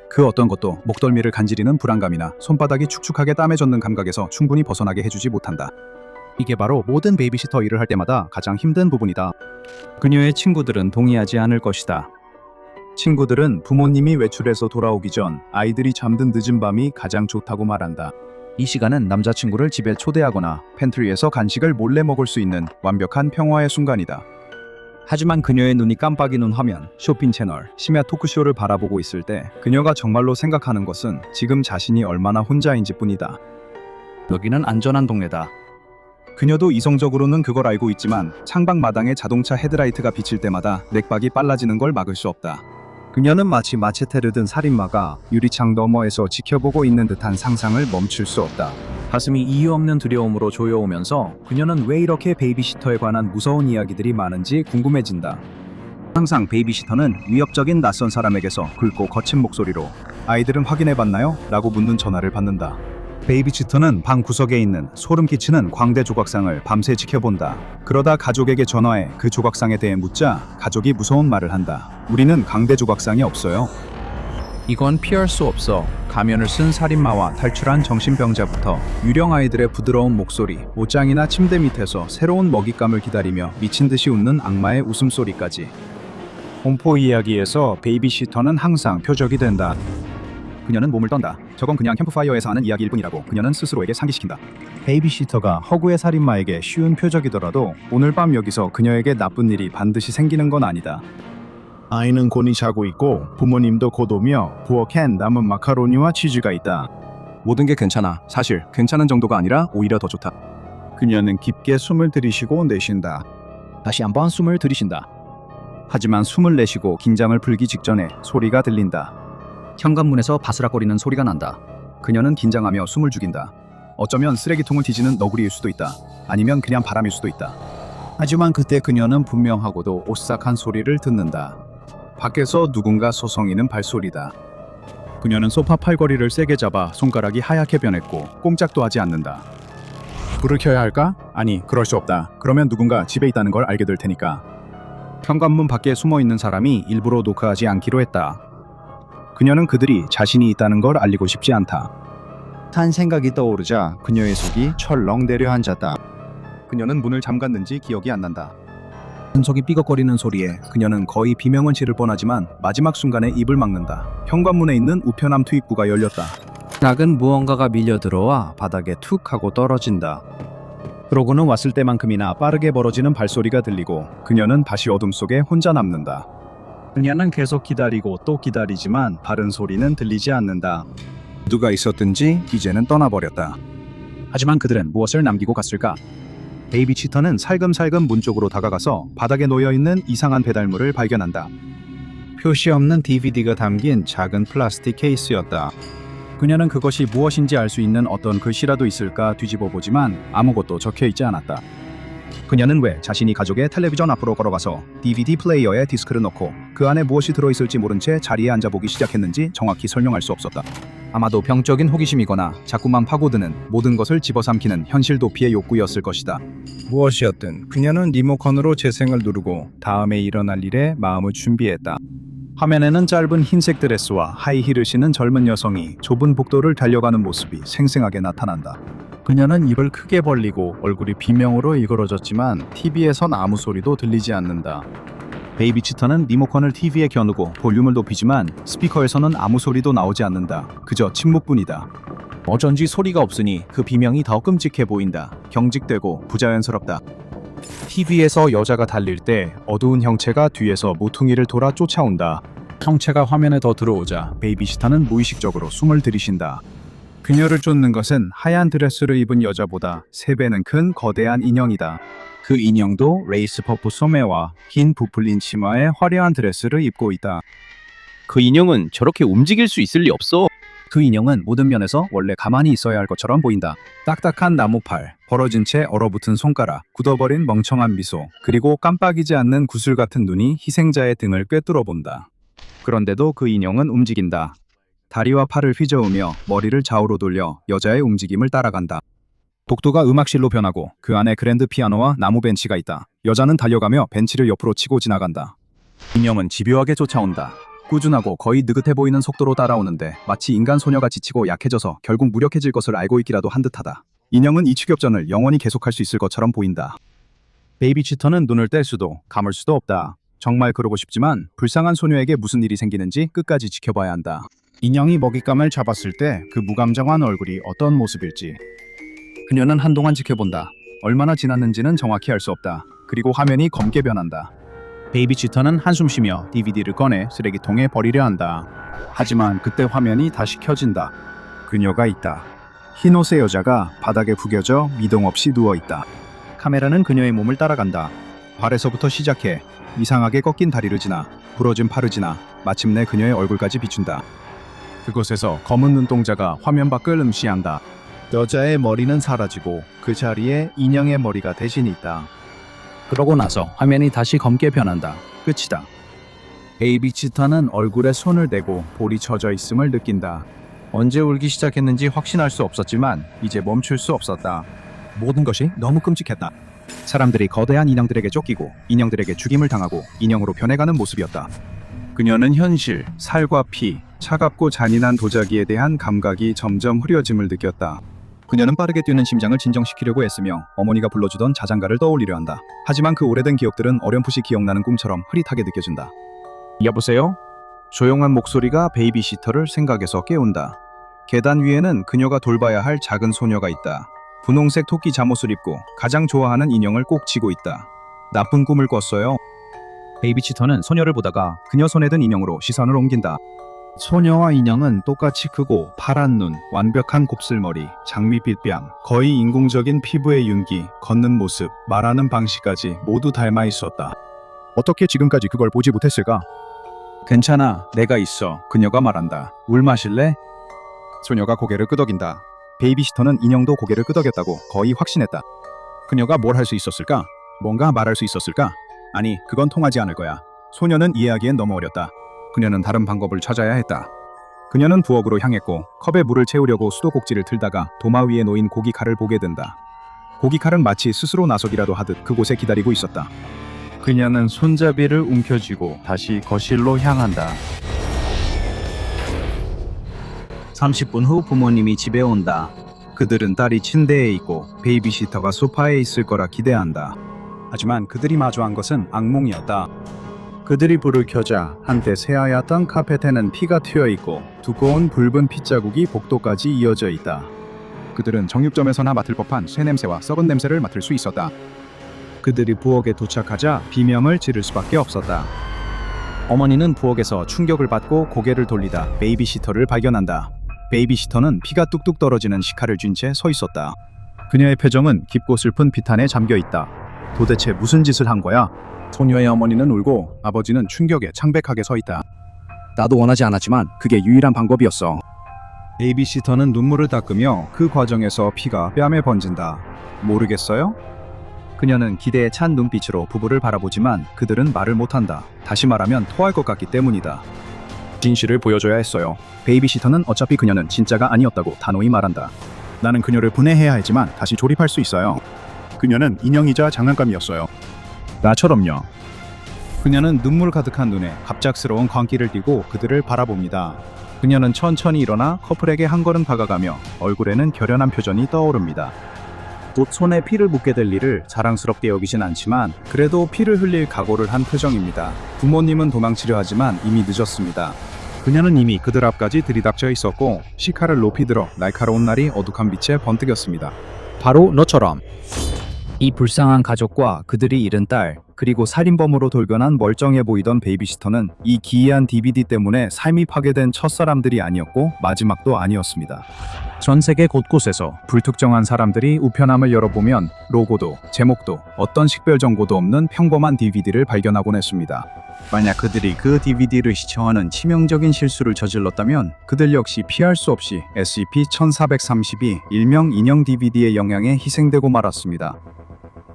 그 어떤 것도 목덜미를 간지리는 불안감이나 손바닥이 축축하게 땀에 젖는 감각에서 충분히 벗어나게 해주지 못한다. 이게 바로 모든 베이비시터 일을 할 때마다 가장 힘든 부분이다. 그녀의 친구들은 동의하지 않을 것이다. 친구들은 부모님이 외출해서 돌아오기 전 아이들이 잠든 늦은 밤이 가장 좋다고 말한다. 이 시간은 남자친구를 집에 초대하거나 팬트리에서 간식을 몰래 먹을 수 있는 완벽한 평화의 순간이다. 하지만 그녀의 눈이 깜빡이는 화면, 쇼핑 채널, 심야 토크쇼를 바라보고 있을 때 그녀가 정말로 생각하는 것은 지금 자신이 얼마나 혼자인지 뿐이다. 여기는 안전한 동네다. 그녀도 이성적으로는 그걸 알고 있지만 창밖 마당에 자동차 헤드라이트가 비칠 때마다 넥박이 빨라지는 걸 막을 수 없다. 그녀는 마치 마체테를 든 살인마가 유리창 너머에서 지켜보고 있는 듯한 상상을 멈출 수 없다. 가슴이 이유 없는 두려움으로 조여오면서 그녀는 왜 이렇게 베이비시터에 관한 무서운 이야기들이 많은지 궁금해진다. 항상 베이비시터는 위협적인 낯선 사람에게서 굵고 거친 목소리로 "아이들은 확인해봤나요? 라고 묻는 전화를 받는다. 베이비시터는 방 구석에 있는 소름 끼치는 광대 조각상을 밤새 지켜본다. 그러다 가족에게 전화해 그 조각상에 대해 묻자 가족이 무서운 말을 한다. "우리는 광대 조각상이 없어요." 이건 피할 수 없어. 가면을 쓴 살인마와 탈출한 정신병자부터 유령 아이들의 부드러운 목소리, 옷장이나 침대 밑에서 새로운 먹잇감을 기다리며 미친 듯이 웃는 악마의 웃음소리까지. 공포 이야기에서 베이비시터는 항상 표적이 된다. 그녀는 몸을 떤다. 저건 그냥 캠프파이어에서 하는 이야기일 뿐이라고 그녀는 스스로에게 상기시킨다. 베이비시터가 허구의 살인마에게 쉬운 표적이더라도 오늘 밤 여기서 그녀에게 나쁜 일이 반드시 생기는 건 아니다. 아이는 곤히 자고 있고 부모님도 곧 오며 부엌엔 남은 마카로니와 치즈가 있다. 모든 게 괜찮아. 사실 괜찮은 정도가 아니라 오히려 더 좋다. 그녀는 깊게 숨을 들이쉬고 내쉰다. 다시 한번 숨을 들이쉰다. 하지만 숨을 내쉬고 긴장을 풀기 직전에 소리가 들린다. 현관문에서 바스락거리는 소리가 난다. 그녀는 긴장하며 숨을 죽인다. 어쩌면 쓰레기통을 뒤지는 너구리일 수도 있다. 아니면 그냥 바람일 수도 있다. 하지만 그때 그녀는 분명하고도 오싹한 소리를 듣는다. 밖에서 누군가 소성이는 발소리다. 그녀는 소파 팔걸이를 세게 잡아 손가락이 하얗게 변했고 꼼짝도 하지 않는다. 불을 켜야 할까? 아니, 그럴 수 없다. 그러면 누군가 집에 있다는 걸 알게 될 테니까. 현관문 밖에 숨어있는 사람이 일부러 노크하지 않기로 했다. 그녀는 그들이 자신이 있다는 걸 알리고 싶지 않다. 한 생각이 떠오르자 그녀의 속이 철렁 내려앉았다. 그녀는 문을 잠갔는지 기억이 안 난다. 문석이 삐걱거리는 소리에 그녀는 거의 비명을 지를 뻔하지만 마지막 순간에 입을 막는다. 현관문에 있는 우편함 투입구가 열렸다. 작은 무언가가 밀려 들어와 바닥에 툭 하고 떨어진다. 그러고는 왔을 때만큼이나 빠르게 벌어지는 발소리가 들리고 그녀는 다시 어둠 속에 혼자 남는다. 그녀는 계속 기다리고 또 기다리지만 발은 소리는 들리지 않는다. 누가 있었든지 이제는 떠나버렸다. 하지만 그들은 무엇을 남기고 갔을까? 베이비시터는 살금살금 문 쪽으로 다가가서 바닥에 놓여있는 이상한 배달물을 발견한다. 표시 없는 DVD가 담긴 작은 플라스틱 케이스였다. 그녀는 그것이 무엇인지 알 수 있는 어떤 글씨라도 있을까 뒤집어 보지만 아무것도 적혀있지 않았다. 그녀는 왜 자신이 가족의 텔레비전 앞으로 걸어가서 DVD 플레이어에 디스크를 넣고 그 안에 무엇이 들어있을지 모른 채 자리에 앉아보기 시작했는지 정확히 설명할 수 없었다. 아마도 병적인 호기심이거나 자꾸만 파고드는 모든 것을 집어삼키는 현실 도피의 욕구였을 것이다. 무엇이었든 그녀는 리모컨으로 재생을 누르고 다음에 일어날 일에 마음을 준비했다. 화면에는 짧은 흰색 드레스와 하이힐을 신은 젊은 여성이 좁은 복도를 달려가는 모습이 생생하게 나타난다. 그녀는 입을 크게 벌리고 얼굴이 비명으로 일그러졌지만 TV에선 아무 소리도 들리지 않는다. 베이비시터는 리모컨을 TV에 겨누고 볼륨을 높이지만 스피커에서는 아무 소리도 나오지 않는다. 그저 침묵뿐이다. 어쩐지 소리가 없으니 그 비명이 더 끔찍해 보인다. 경직되고 부자연스럽다. TV에서 여자가 달릴 때 어두운 형체가 뒤에서 모퉁이를 돌아 쫓아온다. 형체가 화면에 더 들어오자 베이비시터는 무의식적으로 숨을 들이쉰다. 그녀를 쫓는 것은 하얀 드레스를 입은 여자보다 3배는 큰 거대한 인형이다. 그 인형도 레이스 퍼프 소매와 긴 부풀린 치마에 화려한 드레스를 입고 있다. 그 인형은 저렇게 움직일 수 있을 리 없어. 그 인형은 모든 면에서 원래 가만히 있어야 할 것처럼 보인다. 딱딱한 나무팔, 벌어진 채 얼어붙은 손가락, 굳어버린 멍청한 미소, 그리고 깜빡이지 않는 구슬 같은 눈이 희생자의 등을 꿰뚫어 본다. 그런데도 그 인형은 움직인다. 다리와 팔을 휘저으며 머리를 좌우로 돌려 여자의 움직임을 따라간다. 복도가 음악실로 변하고 그 안에 그랜드 피아노와 나무 벤치가 있다. 여자는 달려가며 벤치를 옆으로 치고 지나간다. 인형은 집요하게 쫓아온다. 꾸준하고 거의 느긋해 보이는 속도로 따라오는데 마치 인간 소녀가 지치고 약해져서 결국 무력해질 것을 알고 있기라도 한 듯하다. 인형은 이 추격전을 영원히 계속할 수 있을 것처럼 보인다. 베이비시터는 눈을 뗄 수도 감을 수도 없다. 정말 그러고 싶지만 불쌍한 소녀에게 무슨 일이 생기는지 끝까지 지켜봐야 한다. 인형이 먹잇감을 잡았을 때 그 무감정한 얼굴이 어떤 모습일지. 그녀는 한동안 지켜본다. 얼마나 지났는지는 정확히 알 수 없다. 그리고 화면이 검게 변한다. 베이비시터는 한숨 쉬며 DVD를 꺼내 쓰레기통에 버리려 한다. 하지만 그때 화면이 다시 켜진다. 그녀가 있다. 흰 옷의 여자가 바닥에 구겨져 미동 없이 누워있다. 카메라는 그녀의 몸을 따라간다. 발에서부터 시작해 이상하게 꺾인 다리를 지나 부러진 팔을 지나 마침내 그녀의 얼굴까지 비춘다. 그곳에서 검은 눈동자가 화면 밖을 음시한다. 여자의 머리는 사라지고 그 자리에 인형의 머리가 대신 있다. 그러고 나서 화면이 다시 검게 변한다. 끝이다. 베이비시터는 얼굴에 손을 대고 볼이 젖어 있음을 느낀다. 언제 울기 시작했는지 확신할 수 없었지만 이제 멈출 수 없었다. 모든 것이 너무 끔찍했다. 사람들이 거대한 인형들에게 쫓기고 인형들에게 죽임을 당하고 인형으로 변해가는 모습이었다. 그녀는 현실, 살과 피, 차갑고 잔인한 도자기에 대한 감각이 점점 흐려짐을 느꼈다. 그녀는 빠르게 뛰는 심장을 진정시키려고 애쓰며 어머니가 불러주던 자장가를 떠올리려 한다. 하지만 그 오래된 기억들은 어렴풋이 기억나는 꿈처럼 흐릿하게 느껴진다. 여보세요? 조용한 목소리가 베이비시터를 생각에서 깨운다. 계단 위에는 그녀가 돌봐야 할 작은 소녀가 있다. 분홍색 토끼 잠옷을 입고 가장 좋아하는 인형을 꼭 쥐고 있다. 나쁜 꿈을 꿨어요. 베이비시터는 소녀를 보다가 그녀 손에 든 인형으로 시선을 옮긴다. 소녀와 인형은 똑같이 크고 파란 눈, 완벽한 곱슬머리, 장미빛 뺨, 거의 인공적인 피부의 윤기, 걷는 모습, 말하는 방식까지 모두 닮아 있었다. 어떻게 지금까지 그걸 보지 못했을까? 괜찮아, 내가 있어. 그녀가 말한다. 물 마실래? 소녀가 고개를 끄덕인다. 베이비시터는 인형도 고개를 끄덕였다고 거의 확신했다. 그녀가 뭘 할 수 있었을까? 뭔가 말할 수 있었을까? 아니, 그건 통하지 않을 거야. 소녀는 이해하기엔 너무 어렸다. 그녀는 다른 방법을 찾아야 했다. 그녀는 부엌으로 향했고 컵에 물을 채우려고 수도꼭지를 틀다가 도마 위에 놓인 고기칼을 보게 된다. 고기칼은 마치 스스로 나서기라도 하듯 그곳에 기다리고 있었다. 그녀는 손잡이를 움켜쥐고 다시 거실로 향한다. 30분 후 부모님이 집에 온다. 그들은 딸이 침대에 있고 베이비시터가 소파에 있을 거라 기대한다. 하지만 그들이 마주한 것은 악몽이었다. 그들이 불을 켜자 한때 새하얗던 카펫에는 피가 튀어 있고 두꺼운 붉은 핏자국이 복도까지 이어져 있다. 그들은 정육점에서나 맡을 법한 쇠 냄새와 썩은 냄새를 맡을 수 있었다. 그들이 부엌에 도착하자 비명을 지를 수밖에 없었다. 어머니는 부엌에서 충격을 받고 고개를 돌리다 베이비시터를 발견한다. 베이비시터는 피가 뚝뚝 떨어지는 식칼을 쥔 채 서 있었다. 그녀의 표정은 깊고 슬픈 비탄에 잠겨 있다. 도대체 무슨 짓을 한 거야? 소녀의 어머니는 울고 아버지는 충격에 창백하게 서 있다. 나도 원하지 않았지만 그게 유일한 방법이었어. 베이비시터는 눈물을 닦으며 그 과정에서 피가 뺨에 번진다. 모르겠어요? 그녀는 기대에 찬 눈빛으로 부부를 바라보지만 그들은 말을 못한다. 다시 말하면 토할 것 같기 때문이다. 진실을 보여줘야 했어요. 베이비시터는 어차피 그녀는 진짜가 아니었다고 단호히 말한다. 나는 그녀를 분해해야 했지만 다시 조립할 수 있어요. 그녀는 인형이자 장난감이었어요. 나처럼요. 그녀는 눈물 가득한 눈에 갑작스러운 광기를 띠고 그들을 바라봅니다. 그녀는 천천히 일어나 커플에게 한 걸음 다가가며 얼굴에는 결연한 표정이 떠오릅니다. 곧 손에 피를 묻게 될 일을 자랑스럽게 여기진 않지만 그래도 피를 흘릴 각오를 한 표정입니다. 부모님은 도망치려 하지만 이미 늦었습니다. 그녀는 이미 그들 앞까지 들이닥쳐 있었고 시카를 높이 들어 날카로운 날이 어둑한 빛에 번뜩였습니다. 바로 너처럼. 이 불쌍한 가족과 그들이 잃은 딸, 그리고 살인범으로 돌변한 멀쩡해 보이던 베이비시터는 이 기이한 DVD 때문에 삶이 파괴된 첫사람들이 아니었고 마지막도 아니었습니다. 전 세계 곳곳에서 불특정한 사람들이 우편함을 열어보면 로고도 제목도 어떤 식별 정보도 없는 평범한 DVD를 발견하곤 했습니다. 만약 그들이 그 DVD를 시청하는 치명적인 실수를 저질렀다면 그들 역시 피할 수 없이 SCP-1432 일명 인형 DVD의 영향에 희생되고 말았습니다.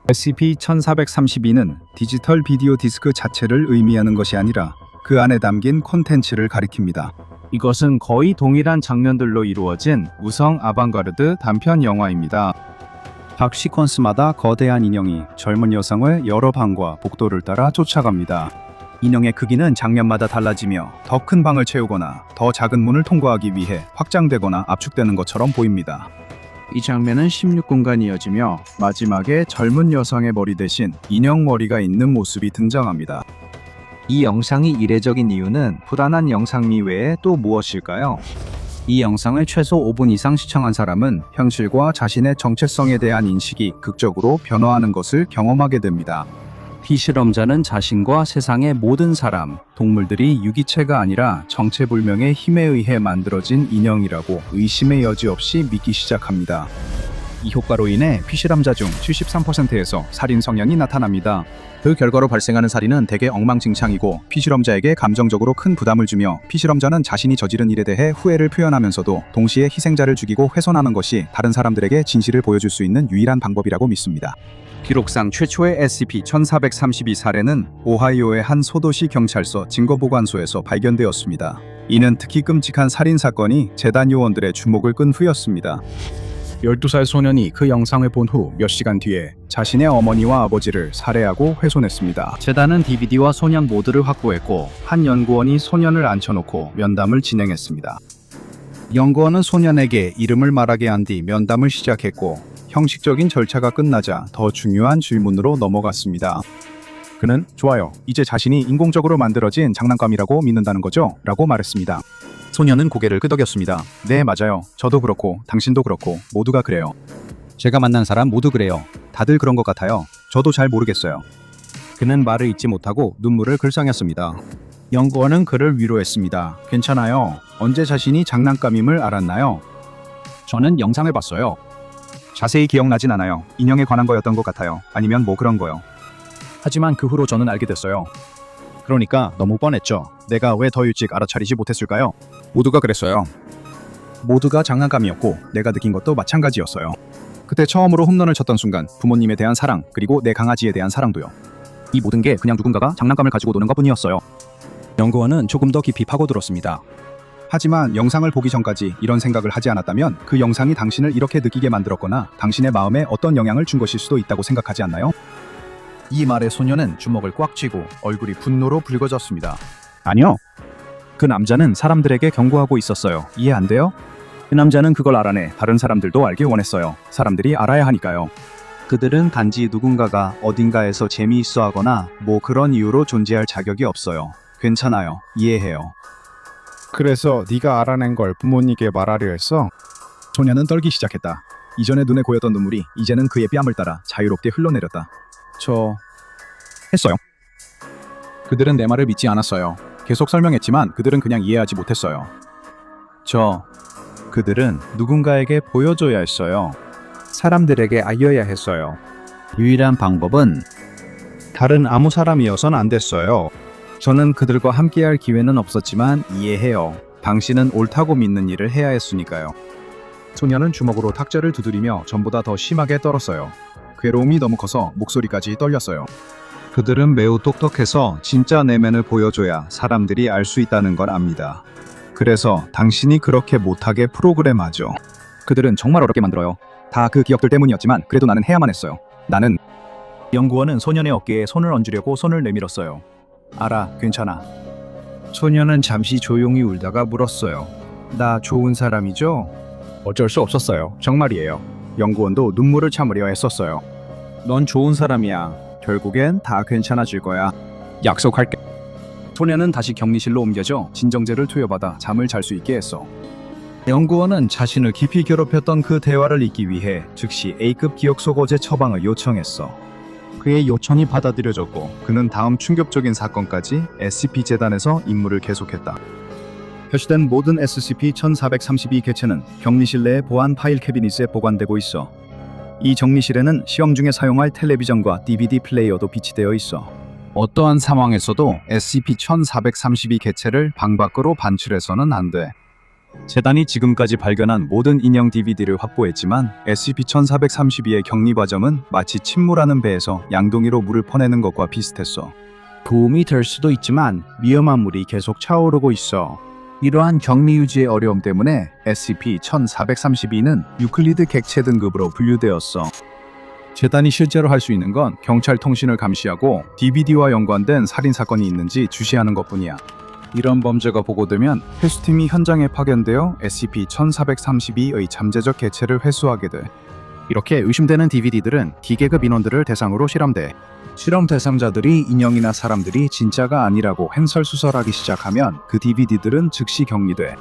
SCP-1432는 디지털 비디오 디스크 자체를 의미하는 것이 아니라 그 안에 담긴 콘텐츠를 가리킵니다. 이것은 거의 동일한 장면들로 이루어진 우성 아방가르드 단편 영화입니다. 각 시퀀스마다 거대한 인형이 젊은 여성을 여러 방과 복도를 따라 쫓아갑니다. 인형의 크기는 장면마다 달라지며 더 큰 방을 채우거나 더 작은 문을 통과하기 위해 확장되거나 압축되는 것처럼 보입니다. 이 장면은 16공간이 이어지며 마지막에 젊은 여성의 머리 대신 인형 머리가 있는 모습이 등장합니다. 이 영상이 이례적인 이유는 불안한 영상미 외에 또 무엇일까요? 이 영상을 최소 5분 이상 시청한 사람은 현실과 자신의 정체성에 대한 인식이 극적으로 변화하는 것을 경험하게 됩니다. 피실험자는 자신과 세상의 모든 사람, 동물들이 유기체가 아니라 정체불명의 힘에 의해 만들어진 인형이라고 의심의 여지 없이 믿기 시작합니다. 이 효과로 인해 피실험자 중 73%에서 살인 성향이 나타납니다. 그 결과로 발생하는 살인은 대개 엉망진창이고 피실험자에게 감정적으로 큰 부담을 주며 피실험자는 자신이 저지른 일에 대해 후회를 표현하면서도 동시에 희생자를 죽이고 훼손하는 것이 다른 사람들에게 진실을 보여줄 수 있는 유일한 방법이라고 믿습니다. 기록상 최초의 SCP-1432 사례는 오하이오의 한 소도시 경찰서 증거보관소에서 발견되었습니다. 이는 특히 끔찍한 살인 사건이 재단 요원들의 주목을 끈 후였습니다. 12살 소년이 그 영상을 본 후 몇 시간 뒤에 자신의 어머니와 아버지를 살해하고 훼손했습니다. 재단은 DVD와 소년 모드를 확보했고 한 연구원이 소년을 앉혀놓고 면담을 진행했습니다. 연구원은 소년에게 이름을 말하게 한 뒤 면담을 시작했고 형식적인 절차가 끝나자 더 중요한 질문으로 넘어갔습니다. 그는 좋아요. 이제 자신이 인공적으로 만들어진 장난감이라고 믿는다는 거죠? 라고 말했습니다. 소년은 고개를 끄덕였습니다. 네, 맞아요. 저도 그렇고 당신도 그렇고 모두가 그래요. 제가 만난 사람 모두 그래요. 다들 그런 것 같아요. 저도 잘 모르겠어요. 그는 말을 잇지 못하고 눈물을 글썽였습니다. 연구원은 그를 위로했습니다. 괜찮아요. 언제 자신이 장난감임을 알았나요? 저는 영상을 봤어요. 자세히 기억나진 않아요. 인형에 관한 거였던 것 같아요. 아니면 뭐 그런 거요. 하지만 그 후로 저는 알게 됐어요. 그러니까 너무 뻔했죠. 내가 왜 더 일찍 알아차리지 못했을까요? 모두가 그랬어요. 모두가 장난감이었고 내가 느낀 것도 마찬가지였어요. 그때 처음으로 홈런을 쳤던 순간 부모님에 대한 사랑 그리고 내 강아지에 대한 사랑도요. 이 모든 게 그냥 누군가가 장난감을 가지고 노는 것뿐이었어요. 연구원은 조금 더 깊이 파고들었습니다. 하지만 영상을 보기 전까지 이런 생각을 하지 않았다면 그 영상이 당신을 이렇게 느끼게 만들었거나 당신의 마음에 어떤 영향을 준 것일 수도 있다고 생각하지 않나요? 이 말에 소녀는 주먹을 꽉 쥐고 얼굴이 분노로 붉어졌습니다. 아니요. 그 남자는 사람들에게 경고하고 있었어요. 이해 안 돼요? 그 남자는 그걸 알아내 다른 사람들도 알길 원했어요. 사람들이 알아야 하니까요. 그들은 단지 누군가가 어딘가에서 재미있어 하거나 뭐 그런 이유로 존재할 자격이 없어요. 괜찮아요. 이해해요. 그래서 네가 알아낸 걸 부모님께 말하려 했어? 소녀는 떨기 시작했다. 이전에 눈에 고였던 눈물이 이제는 그의 뺨을 따라 자유롭게 흘러내렸다. 했어요. 그들은 내 말을 믿지 않았어요. 계속 설명했지만 그들은 그냥 이해하지 못했어요. 그들은 누군가에게 보여줘야 했어요. 사람들에게 알려야 했어요. 유일한 방법은 다른 아무 사람이어선 안 됐어요. 저는 그들과 함께할 기회는 없었지만 이해해요. 당신은 옳다고 믿는 일을 해야 했으니까요. 소녀는 주먹으로 탁자를 두드리며 전보다 더 심하게 떨었어요. 괴로움이 너무 커서 목소리까지 떨렸어요. 그들은 매우 똑똑해서 진짜 내면을 보여줘야 사람들이 알 수 있다는 걸 압니다. 그래서 당신이 그렇게 못하게 프로그램하죠. 그들은 정말 어렵게 만들어요. 다 그 기억들 때문이었지만 그래도 나는 해야만 했어요. 나는... 연구원은 소년의 어깨에 손을 얹으려고 손을 내밀었어요. 알아, 괜찮아. 소년은 잠시 조용히 울다가 물었어요. 나 좋은 사람이죠? 어쩔 수 없었어요. 정말이에요. 연구원도 눈물을 참으려 했었어요. 넌 좋은 사람이야. 결국엔 다 괜찮아질 거야. 약속할게. 소년은 다시 격리실로 옮겨져 진정제를 투여받아 잠을 잘 수 있게 했어. 연구원은 자신을 깊이 괴롭혔던 그 대화를 잊기 위해 즉시 A급 기억소거제 처방을 요청했어. 그의 요청이 받아들여졌고 그는 다음 충격적인 사건까지 SCP-재단에서 임무를 계속했다. 표시된 모든 SCP-1432 개체는 격리실 내 보안 파일 캐비닛에 보관되고 있어. 이 정리실에는 시험 중에 사용할 텔레비전과 DVD 플레이어도 비치되어 있어. 어떠한 상황에서도 SCP-1432 개체를 방 밖으로 반출해서는 안 돼. 재단이 지금까지 발견한 모든 인형 DVD를 확보했지만 SCP-1432의 격리 과정은 마치 침몰하는 배에서 양동이로 물을 퍼내는 것과 비슷했어. 도움이 될 수도 있지만 위험한 물이 계속 차오르고 있어. 이러한 격리 유지의 어려움 때문에 SCP-1432는 유클리드 객체 등급으로 분류되었어. 재단이 실제로 할 수 있는 건 경찰 통신을 감시하고 DVD와 연관된 살인 사건이 있는지 주시하는 것뿐이야. 이런 범죄가 보고되면 회수팀이 현장에 파견되어 SCP-1432의 잠재적 개체를 회수하게 돼. 이렇게 의심되는 DVD들은 D계급 인원들을 대상으로 실험돼. 실험 대상자들이 인형이나 사람들이 진짜가 아니라고 횡설수설하기 시작하면 그 DVD들은 즉시 격리돼.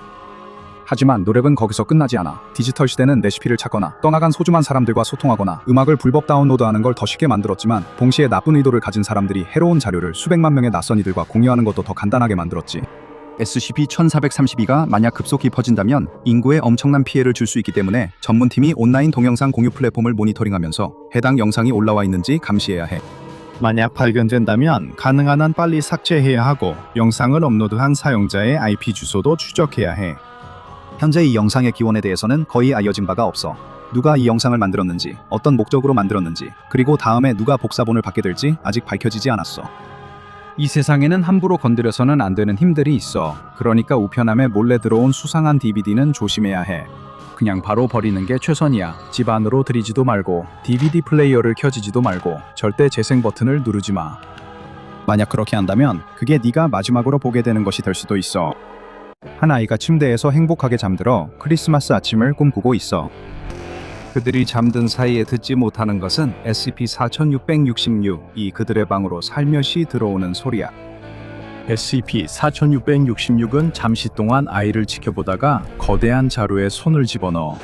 하지만 노력은 거기서 끝나지 않아. 디지털 시대는 레시피를 찾거나 떠나간 소중한 사람들과 소통하거나 음악을 불법 다운로드하는 걸 더 쉽게 만들었지만 동시에 나쁜 의도를 가진 사람들이 해로운 자료를 수백만 명의 낯선 이들과 공유하는 것도 더 간단하게 만들었지. SCP-1432가 만약 급속히 퍼진다면 인구에 엄청난 피해를 줄 수 있기 때문에 전문팀이 온라인 동영상 공유 플랫폼을 모니터링하면서 해당 영상이 올라와 있는지 감시해야 해. 만약 발견된다면 가능한 한 빨리 삭제해야 하고 영상을 업로드한 사용자의 IP 주소도 추적해야 해. 현재 이 영상의 기원에 대해서는 거의 알려진 바가 없어. 누가 이 영상을 만들었는지, 어떤 목적으로 만들었는지, 그리고 다음에 누가 복사본을 받게 될지 아직 밝혀지지 않았어. 이 세상에는 함부로 건드려서는 안 되는 힘들이 있어. 그러니까 우편함에 몰래 들어온 수상한 DVD는 조심해야 해. 그냥 바로 버리는 게 최선이야. 집 안으로 들이지도 말고 DVD 플레이어를 켜지지도 말고 절대 재생 버튼을 누르지 마. 만약 그렇게 한다면 그게 네가 마지막으로 보게 되는 것이 될 수도 있어. 한 아이가 침대에서 행복하게 잠들어 크리스마스 아침을 꿈꾸고 있어. 그들이 잠든 사이에 듣지 못하는 것은 SCP-4666이 그들의 방으로 살며시 들어오는 소리야. SCP-4666은 잠시 동안 아이를 지켜보다가 거대한 자루에 손을 집어넣어.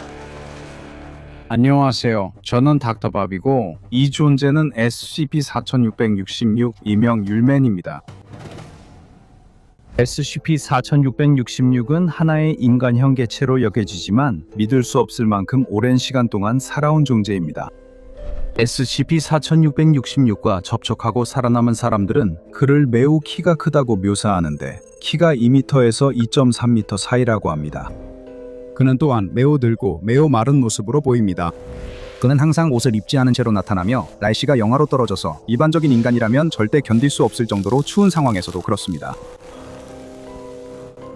안녕하세요. 저는 닥터밥이고 이 존재는 SCP-4666 이명 율맨입니다. SCP-4666은 하나의 인간형 개체로 여겨지지만 믿을 수 없을 만큼 오랜 시간 동안 살아온 존재입니다. SCP-4666과 접촉하고 살아남은 사람들은 그를 매우 키가 크다고 묘사하는데 키가 2m에서 2.3m 사이라고 합니다. 그는 또한 매우 늙고 매우 마른 모습으로 보입니다. 그는 항상 옷을 입지 않은 채로 나타나며 날씨가 영하로 떨어져서 일반적인 인간이라면 절대 견딜 수 없을 정도로 추운 상황에서도 그렇습니다.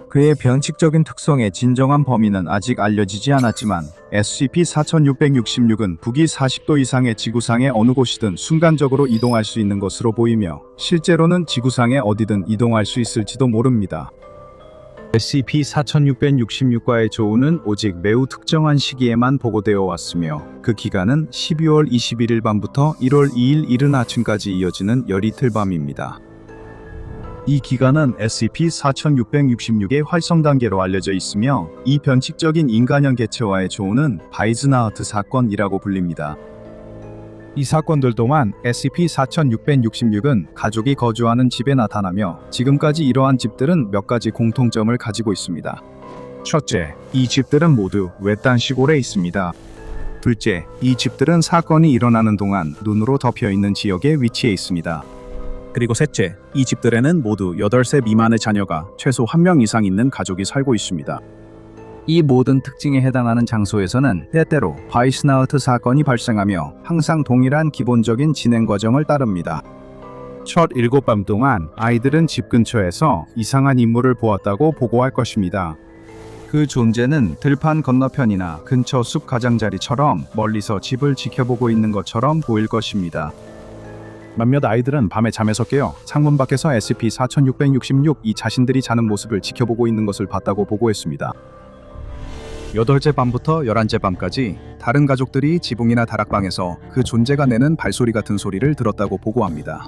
그의 변칙적인 특성의 진정한 범위는 아직 알려지지 않았지만 SCP-4666은 북위 40도 이상의 지구상의 어느 곳이든 순간적으로 이동할 수 있는 것으로 보이며 실제로는 지구상의 어디든 이동할 수 있을지도 모릅니다. SCP-4666과의 조우는 오직 매우 특정한 시기에만 보고되어 왔으며 그 기간은 12월 21일 밤부터 1월 2일 이른 아침까지 이어지는 열이틀 밤입니다. 이 기간은 SCP-4666의 활성 단계로 알려져 있으며 이 변칙적인 인간형 개체와의 조우는 바이즈나하트 사건이라고 불립니다. 이 사건들 동안 SCP-4666은 가족이 거주하는 집에 나타나며 지금까지 이러한 집들은 몇 가지 공통점을 가지고 있습니다. 첫째, 이 집들은 모두 외딴 시골에 있습니다. 둘째, 이 집들은 사건이 일어나는 동안 눈으로 덮여 있는 지역에 위치해 있습니다. 그리고 셋째, 이 집들에는 모두 8세 미만의 자녀가 최소 1명 이상 있는 가족이 살고 있습니다. 이 모든 특징에 해당하는 장소에서는 때때로 바이스나우트 사건이 발생하며 항상 동일한 기본적인 진행 과정을 따릅니다. 첫 7밤 동안 아이들은 집 근처에서 이상한 인물을 보았다고 보고할 것입니다. 그 존재는 들판 건너편이나 근처 숲 가장자리처럼 멀리서 집을 지켜보고 있는 것처럼 보일 것입니다. 몇몇 아이들은 밤에 잠에서 깨어 창문 밖에서 SCP-4666이 자신들이 자는 모습을 지켜보고 있는 것을 봤다고 보고했습니다. 8째 밤부터 11째 밤까지 다른 가족들이 지붕이나 다락방에서 그 존재가 내는 발소리 같은 소리를 들었다고 보고합니다.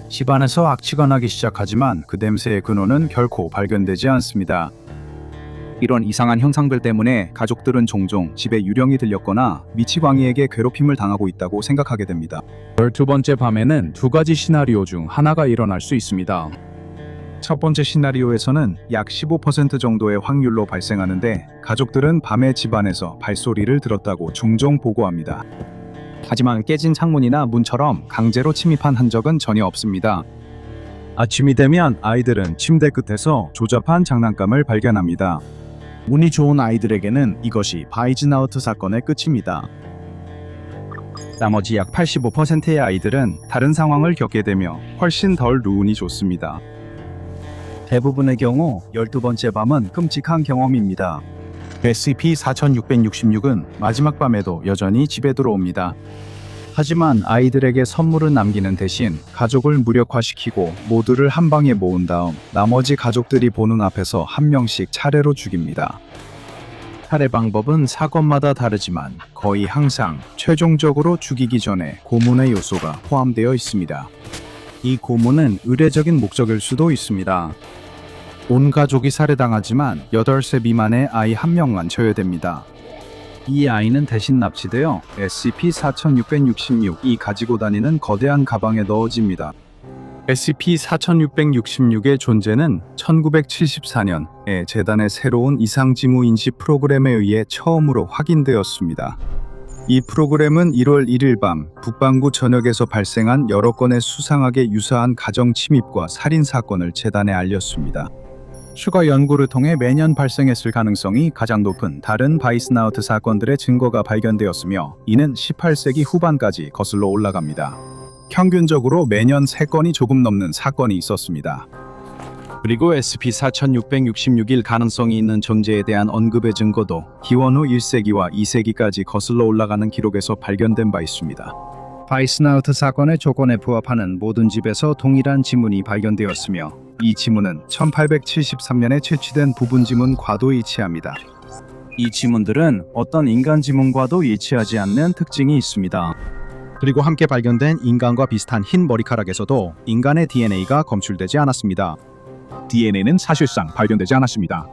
집안에서 악취가 나기 시작하지만 그 냄새의 근원은 결코 발견되지 않습니다. 이런 이상한 형상들 때문에 가족들은 종종 집에 유령이 들렸거나 미치광이에게 괴롭힘을 당하고 있다고 생각하게 됩니다. 12번째 밤에는 두 가지 시나리오 중 하나가 일어날 수 있습니다. 첫 번째 시나리오에서는 약 15% 정도의 확률로 발생하는데 가족들은 밤에 집안에서 발소리를 들었다고 종종 보고합니다. 하지만 깨진 창문이나 문처럼 강제로 침입한 흔적은 전혀 없습니다. 아침이 되면 아이들은 침대 끝에서 조잡한 장난감을 발견합니다. 운이 좋은 아이들에게는 이것이 바이즈나우트 사건의 끝입니다. 나머지 약 85%의 아이들은 다른 상황을 겪게 되며 훨씬 덜 운이 좋습니다. 대부분의 경우 12번째 밤은 끔찍한 경험입니다. SCP-4666은 마지막 밤에도 여전히 집에 들어옵니다. 하지만 아이들에게 선물을 남기는 대신 가족을 무력화시키고 모두를 한 방에 모은 다음 나머지 가족들이 보는 앞에서 한 명씩 차례로 죽입니다. 살해 방법은 사건마다 다르지만 거의 항상 최종적으로 죽이기 전에 고문의 요소가 포함되어 있습니다. 이 고문은 의례적인 목적일 수도 있습니다. 온 가족이 살해당하지만 8세 미만의 아이 한 명만 처형됩니다. 이 아이는 대신 납치되어 SCP-4666이 가지고 다니는 거대한 가방에 넣어집니다. SCP-4666의 존재는 1974년에 재단의 새로운 이상지무 인지 프로그램에 의해 처음으로 확인되었습니다. 이 프로그램은 1월 1일 밤 북반구 전역에서 발생한 여러 건의 수상하게 유사한 가정 침입과 살인 사건을 재단에 알렸습니다. 추가 연구를 통해 매년 발생했을 가능성이 가장 높은 다른 바이스나우트 사건들의 증거가 발견되었으며 이는 18세기 후반까지 거슬러 올라갑니다. 평균적으로 매년 3건이 조금 넘는 사건이 있었습니다. 그리고 SCP-4666일 가능성이 있는 존재에 대한 언급의 증거도 기원 후 1세기와 2세기까지 거슬러 올라가는 기록에서 발견된 바 있습니다. 바이스나우트 사건의 조건에 부합하는 모든 집에서 동일한 지문이 발견되었으며 이 지문은 1873년에 채취된 부분 지문과도 일치합니다. 이 지문들은 어떤 인간 지문과도 일치하지 않는 특징이 있습니다. 그리고 함께 발견된 인간과 비슷한 흰 머리카락에서도 인간의 DNA가 검출되지 않았습니다. DNA는 사실상 발견되지 않았습니다.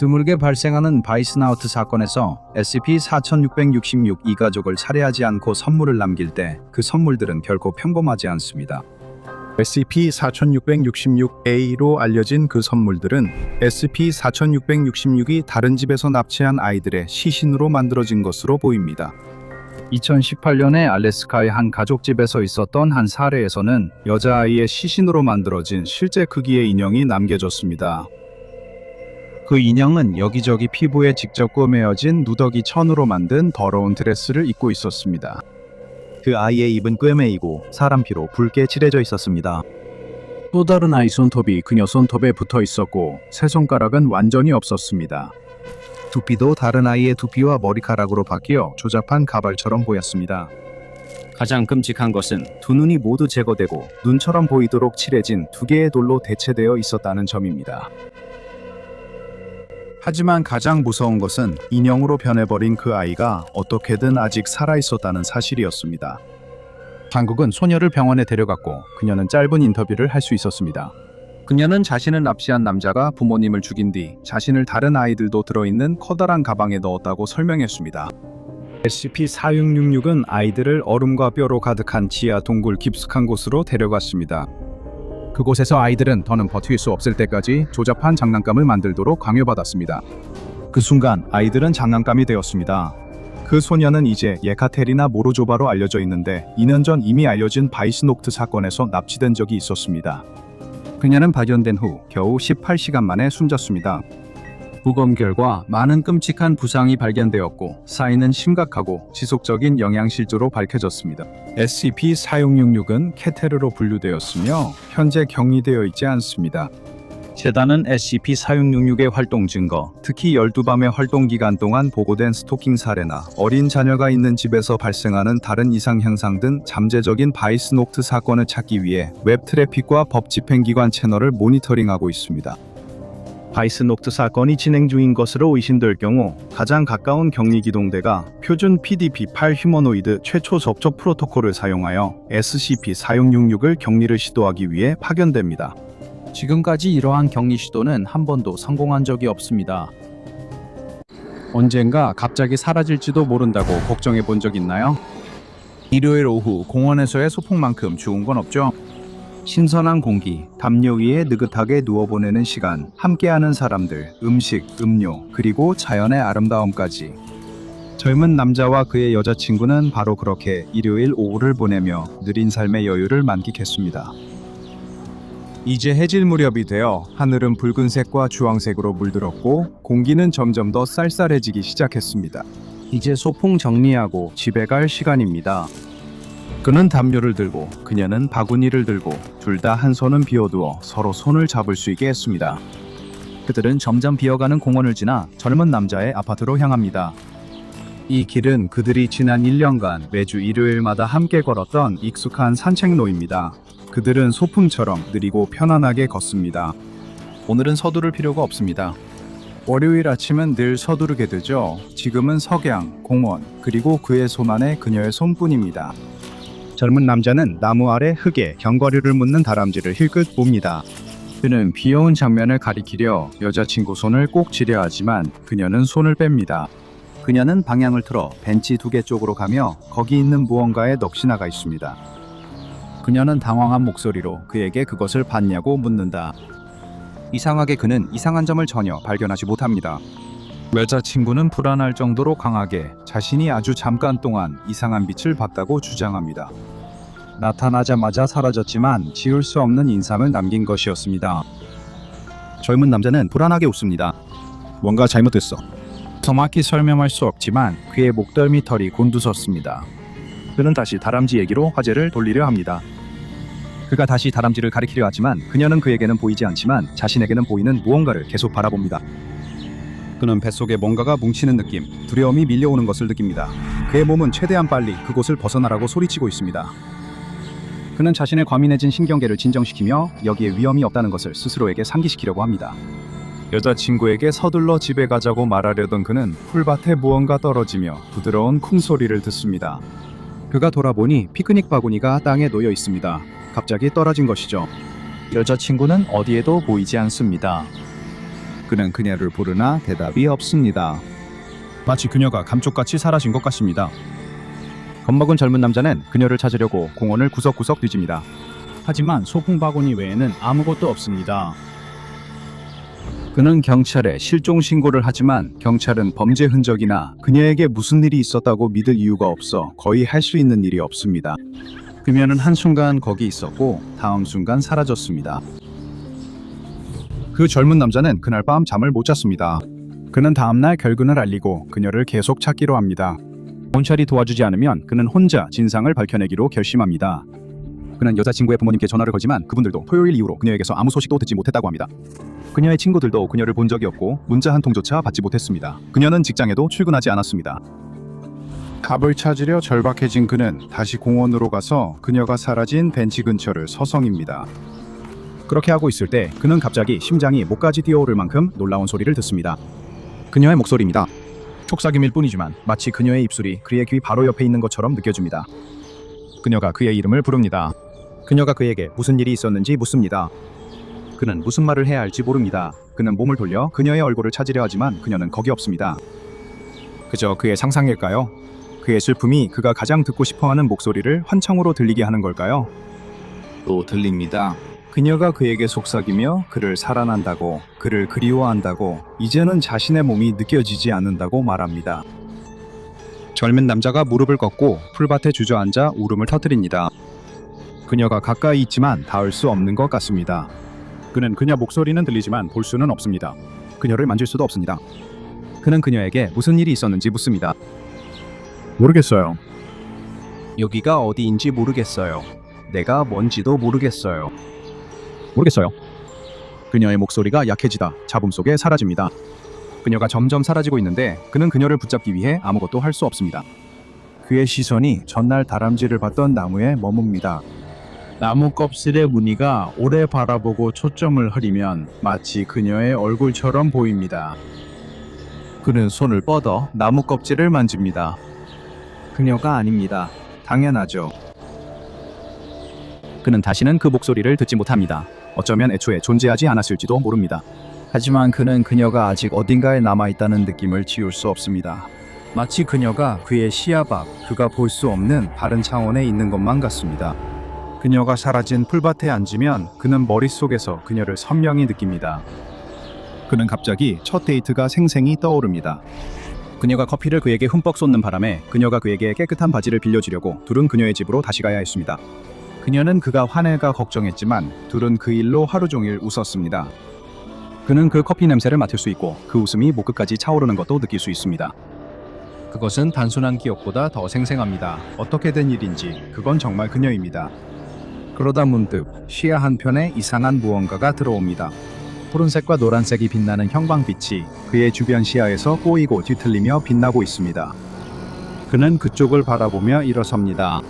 드물게 발생하는 바이스나우트 사건에서 SCP-4666 이 가족을 살해하지 않고 선물을 남길 때 그 선물들은 결코 평범하지 않습니다. SCP-4666A로 알려진 그 선물들은 SCP-4666이 다른 집에서 납치한 아이들의 시신으로 만들어진 것으로 보입니다. 2018년에 알래스카의 한 가족집에서 있었던 한 사례에서는 여자아이의 시신으로 만들어진 실제 크기의 인형이 남겨졌습니다. 그 인형은 여기저기 피부에 직접 꿰매어진 누더기 천으로 만든 더러운 드레스를 입고 있었습니다. 그 아이의 입은 꿰매이고 사람 피로 붉게 칠해져 있었습니다. 또 다른 아이 손톱이 그녀 손톱에 붙어 있었고 세 손가락은 완전히 없었습니다. 두피도 다른 아이의 두피와 머리카락으로 바뀌어 조잡한 가발처럼 보였습니다. 가장 끔찍한 것은 두 눈이 모두 제거되고 눈처럼 보이도록 칠해진 2개의 돌로 대체되어 있었다는 점입니다. 하지만 가장 무서운 것은 인형으로 변해버린 그 아이가 어떻게든 아직 살아있었다는 사실이었습니다. 당국은 소녀를 병원에 데려갔고 그녀는 짧은 인터뷰를 할 수 있었습니다. 그녀는 자신을 납치한 남자가 부모님을 죽인 뒤 자신을 다른 아이들도 들어있는 커다란 가방에 넣었다고 설명했습니다. SCP-4666은 아이들을 얼음과 뼈로 가득한 지하 동굴 깊숙한 곳으로 데려갔습니다. 그곳에서 아이들은 더는 버틸 수 없을 때까지 조잡한 장난감을 만들도록 강요받았습니다. 그 순간 아이들은 장난감이 되었습니다. 그 소녀는 이제 예카테리나 모로조바로 알려져 있는데 2년 전 이미 알려진 바이스녹트 사건에서 납치된 적이 있었습니다. 그녀는 발견된 후 겨우 18시간 만에 숨졌습니다. 부검 결과 많은 끔찍한 부상이 발견되었고 사인은 심각하고 지속적인 영양실조로 밝혀졌습니다. SCP-4666은 케테르로 분류되었으며 현재 격리되어 있지 않습니다. 재단은 SCP-4666의 활동 증거, 특히 12밤의 활동 기간 동안 보고된 스토킹 사례나 어린 자녀가 있는 집에서 발생하는 다른 이상 현상 등 잠재적인 바이스녹트 사건을 찾기 위해 웹 트래픽과 법 집행기관 채널을 모니터링하고 있습니다. 바이스녹트 사건이 진행 중인 것으로 의심될 경우 가장 가까운 격리기동대가 표준 PDP-8 휴머노이드 최초 접촉 프로토콜을 사용하여 SCP-4666을 격리를 시도하기 위해 파견됩니다. 지금까지 이러한 격리 시도는 한 번도 성공한 적이 없습니다. 언젠가 갑자기 사라질지도 모른다고 걱정해 본 적 있나요? 일요일 오후 공원에서의 소풍만큼 좋은 건 없죠? 신선한 공기, 담요 위에 느긋하게 누워 보내는 시간, 함께하는 사람들, 음식, 음료, 그리고 자연의 아름다움까지. 젊은 남자와 그의 여자친구는 바로 그렇게 일요일 오후를 보내며 느린 삶의 여유를 만끽했습니다. 이제 해질 무렵이 되어 하늘은 붉은색과 주황색으로 물들었고 공기는 점점 더 쌀쌀해지기 시작했습니다. 이제 소풍 정리하고 집에 갈 시간입니다. 그는 담요를 들고 그녀는 바구니를 들고 둘 다 한 손은 비워두어 서로 손을 잡을 수 있게 했습니다. 그들은 점점 비어가는 공원을 지나 젊은 남자의 아파트로 향합니다. 이 길은 그들이 지난 1년간 매주 일요일마다 함께 걸었던 익숙한 산책로입니다. 그들은 소풍처럼 느리고 편안하게 걷습니다. 오늘은 서두를 필요가 없습니다. 월요일 아침은 늘 서두르게 되죠. 지금은 석양, 공원, 그리고 그의 손 안에 그녀의 손뿐입니다. 젊은 남자는 나무 아래 흙에 견과류를 묻는 다람쥐를 힐끗 봅니다. 그는 귀여운 장면을 가리키려 여자친구 손을 꼭 쥐려 하지만 그녀는 손을 뺍니다. 그녀는 방향을 틀어 벤치 2개 쪽으로 가며 거기 있는 무언가에 넋이 나가 있습니다. 그녀는 당황한 목소리로 그에게 그것을 봤냐고 묻는다. 이상하게 그는 이상한 점을 전혀 발견하지 못합니다. 여자친구는 불안할 정도로 강하게 자신이 아주 잠깐 동안 이상한 빛을 봤다고 주장합니다. 나타나자마자 사라졌지만 지울 수 없는 인상을 남긴 것이었습니다. 젊은 남자는 불안하게 웃습니다. 뭔가 잘못됐어. 정확히 설명할 수 없지만 그의 목덜미 털이 곤두섰습니다. 그는 다시 다람쥐 얘기로 화제를 돌리려 합니다. 그가 다시 다람쥐를 가리키려 하지만 그녀는 그에게는 보이지 않지만 자신에게는 보이는 무언가를 계속 바라봅니다. 그는 뱃속에 뭔가가 뭉치는 느낌, 두려움이 밀려오는 것을 느낍니다. 그의 몸은 최대한 빨리 그곳을 벗어나라고 소리치고 있습니다. 그는 자신의 과민해진 신경계를 진정시키며 여기에 위험이 없다는 것을 스스로에게 상기시키려고 합니다. 여자친구에게 서둘러 집에 가자고 말하려던 그는 풀밭에 무언가 떨어지며 부드러운 쿵소리를 듣습니다. 그가 돌아보니 피크닉 바구니가 땅에 놓여 있습니다. 갑자기 떨어진 것이죠. 여자친구는 어디에도 보이지 않습니다. 그는 그녀를 부르나 대답이 없습니다. 마치 그녀가 감쪽같이 사라진 것 같습니다. 겁먹은 젊은 남자는 그녀를 찾으려고 공원을 구석구석 뒤집니다. 하지만 소풍 바구니 외에는 아무것도 없습니다. 그는 경찰에 실종 신고를 하지만 경찰은 범죄 흔적이나 그녀에게 무슨 일이 있었다고 믿을 이유가 없어 거의 할 수 있는 일이 없습니다. 그녀는 한순간 거기 있었고 다음 순간 사라졌습니다. 그 젊은 남자는 그날 밤 잠을 못 잤습니다. 그는 다음날 결근을 알리고 그녀를 계속 찾기로 합니다. 경찰이 도와주지 않으면 그는 혼자 진상을 밝혀내기로 결심합니다. 그는 여자친구의 부모님께 전화를 걸지만 그분들도 토요일 이후로 그녀에게서 아무 소식도 듣지 못했다고 합니다. 그녀의 친구들도 그녀를 본 적이 없고 문자 한 통조차 받지 못했습니다. 그녀는 직장에도 출근하지 않았습니다. 답을 찾으려 절박해진 그는 다시 공원으로 가서 그녀가 사라진 벤치 근처를 서성입니다. 그렇게 하고 있을 때 그는 갑자기 심장이 목까지 뛰어오를 만큼 놀라운 소리를 듣습니다. 그녀의 목소리입니다. 속삭임일 뿐이지만 마치 그녀의 입술이 그의 귀 바로 옆에 있는 것처럼 느껴집니다. 그녀가 그의 이름을 부릅니다. 그녀가 그에게 무슨 일이 있었는지 묻습니다. 그는 무슨 말을 해야 할지 모릅니다. 그는 몸을 돌려 그녀의 얼굴을 찾으려 하지만 그녀는 거기 없습니다. 그저 그의 상상일까요? 그의 슬픔이 그가 가장 듣고 싶어하는 목소리를 환청으로 들리게 하는 걸까요? 또 들립니다. 그녀가 그에게 속삭이며 그를 사랑한다고, 그를 그리워한다고, 이제는 자신의 몸이 느껴지지 않는다고 말합니다. 젊은 남자가 무릎을 꺾고 풀밭에 주저앉아 울음을 터뜨립니다. 그녀가 가까이 있지만 닿을 수 없는 것 같습니다. 그는 그녀 목소리는 들리지만 볼 수는 없습니다. 그녀를 만질 수도 없습니다. 그는 그녀에게 무슨 일이 있었는지 묻습니다. 모르겠어요. 여기가 어디인지 모르겠어요. 내가 뭔지도 모르겠어요. 모르겠어요. 그녀의 목소리가 약해지다 잡음 속에 사라집니다. 그녀가 점점 사라지고 있는데 그는 그녀를 붙잡기 위해 아무것도 할 수 없습니다. 그의 시선이 전날 다람쥐를 봤던 나무에 머뭅니다. 나무 껍질의 무늬가 오래 바라보고 초점을 흐리면 마치 그녀의 얼굴처럼 보입니다. 그는 손을 뻗어 나무 껍질을 만집니다. 그녀가 아닙니다. 당연하죠. 그는 다시는 그 목소리를 듣지 못합니다. 어쩌면 애초에 존재하지 않았을지도 모릅니다. 하지만 그는 그녀가 아직 어딘가에 남아있다는 느낌을 지울 수 없습니다. 마치 그녀가 그의 시야 밖, 그가 볼 수 없는 다른 차원에 있는 것만 같습니다. 그녀가 사라진 풀밭에 앉으면 그는 머릿속에서 그녀를 선명히 느낍니다. 그는 갑자기 첫 데이트가 생생히 떠오릅니다. 그녀가 커피를 그에게 흠뻑 쏟는 바람에 그녀가 그에게 깨끗한 바지를 빌려주려고 둘은 그녀의 집으로 다시 가야 했습니다. 그녀는 그가 화낼까 걱정했지만 둘은 그 일로 하루 종일 웃었습니다. 그는 그 커피 냄새를 맡을 수 있고 그 웃음이 목끝까지 차오르는 것도 느낄 수 있습니다. 그것은 단순한 기억보다 더 생생합니다. 어떻게 된 일인지 그건 정말 그녀입니다. 그러다 문득 시야 한편에 이상한 무언가가 들어옵니다. 푸른색과 노란색이 빛나는 형광빛이 그의 주변 시야에서 꼬이고 뒤틀리며 빛나고 있습니다. 그는 그쪽을 바라보며 일어섭니다.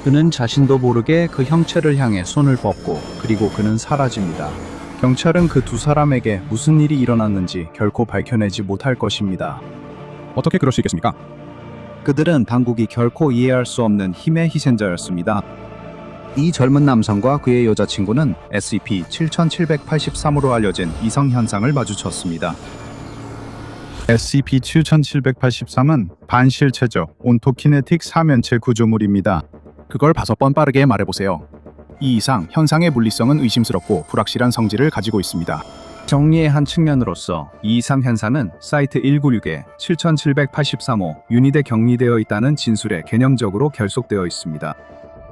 그는 자신도 모르게 그 형체를 향해 손을 뻗고 그리고 그는 사라집니다. 경찰은 그 두 사람에게 무슨 일이 일어났는지 결코 밝혀내지 못할 것입니다. 어떻게 그럴 수 있겠습니까? 그들은 당국이 결코 이해할 수 없는 힘의 희생자였습니다. 이 젊은 남성과 그의 여자친구는 SCP-7783으로 알려진 이상 현상을 마주쳤습니다. SCP-7783은 반실체적 온토키네틱 사면체 구조물입니다. 그걸 5번 빠르게 말해보세요. 이 이상 현상의 물리성은 의심스럽고 불확실한 성질을 가지고 있습니다. 정리의 한 측면으로서 이 이상 현상은 사이트 196에 7783호 유닛에 격리되어 있다는 진술에 개념적으로 결속되어 있습니다.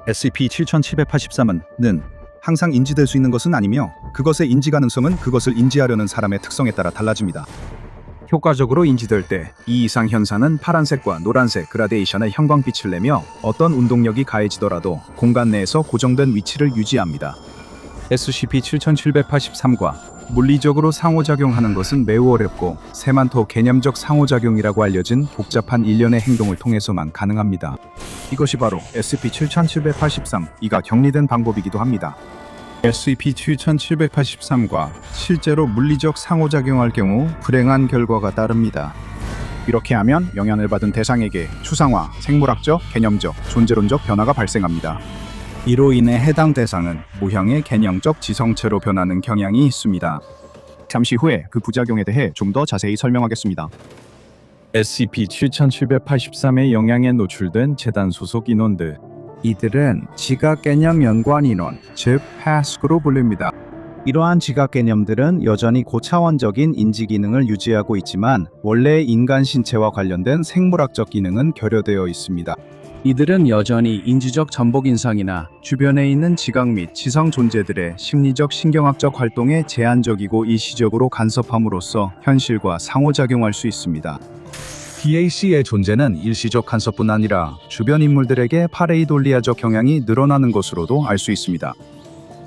SCP-7783은 항상 인지될 수 있는 것은 아니며 그것의 인지 가능성은 그것을 인지하려는 사람의 특성에 따라 달라집니다. 효과적으로 인지될 때 이 이상 현상은 파란색과 노란색 그라데이션의 형광빛을 내며 어떤 운동력이 가해지더라도 공간 내에서 고정된 위치를 유지합니다. SCP-7783과 물리적으로 상호작용하는 것은 매우 어렵고 세만토 개념적 상호작용이라고 알려진 복잡한 일련의 행동을 통해서만 가능합니다. 이것이 바로 SCP-7783이가 격리된 방법이기도 합니다. SCP-7783과 실제로 물리적 상호작용할 경우 불행한 결과가 따릅니다. 이렇게 하면 영향을 받은 대상에게 추상화, 생물학적, 개념적, 존재론적 변화가 발생합니다. 이로 인해 해당 대상은 모형의 개념적 지성체로 변하는 경향이 있습니다. 잠시 후에 그 부작용에 대해 좀 더 자세히 설명하겠습니다. SCP-7783의 영향에 노출된 재단 소속 인원들. 이들은 지각 개념 연관 인원, 즉 PASC로 불립니다. 이러한 지각 개념들은 여전히 고차원적인 인지 기능을 유지하고 있지만 원래 인간 신체와 관련된 생물학적 기능은 결여되어 있습니다. 이들은 여전히 인지적 전복 인상이나 주변에 있는 지각 및 지성 존재들의 심리적 신경학적 활동에 제한적이고 일시적으로 간섭함으로써 현실과 상호작용할 수 있습니다. PAC의 존재는 일시적 간섭뿐 아니라 주변 인물들에게 파레이돌리아적 경향이 늘어나는 것으로도 알 수 있습니다.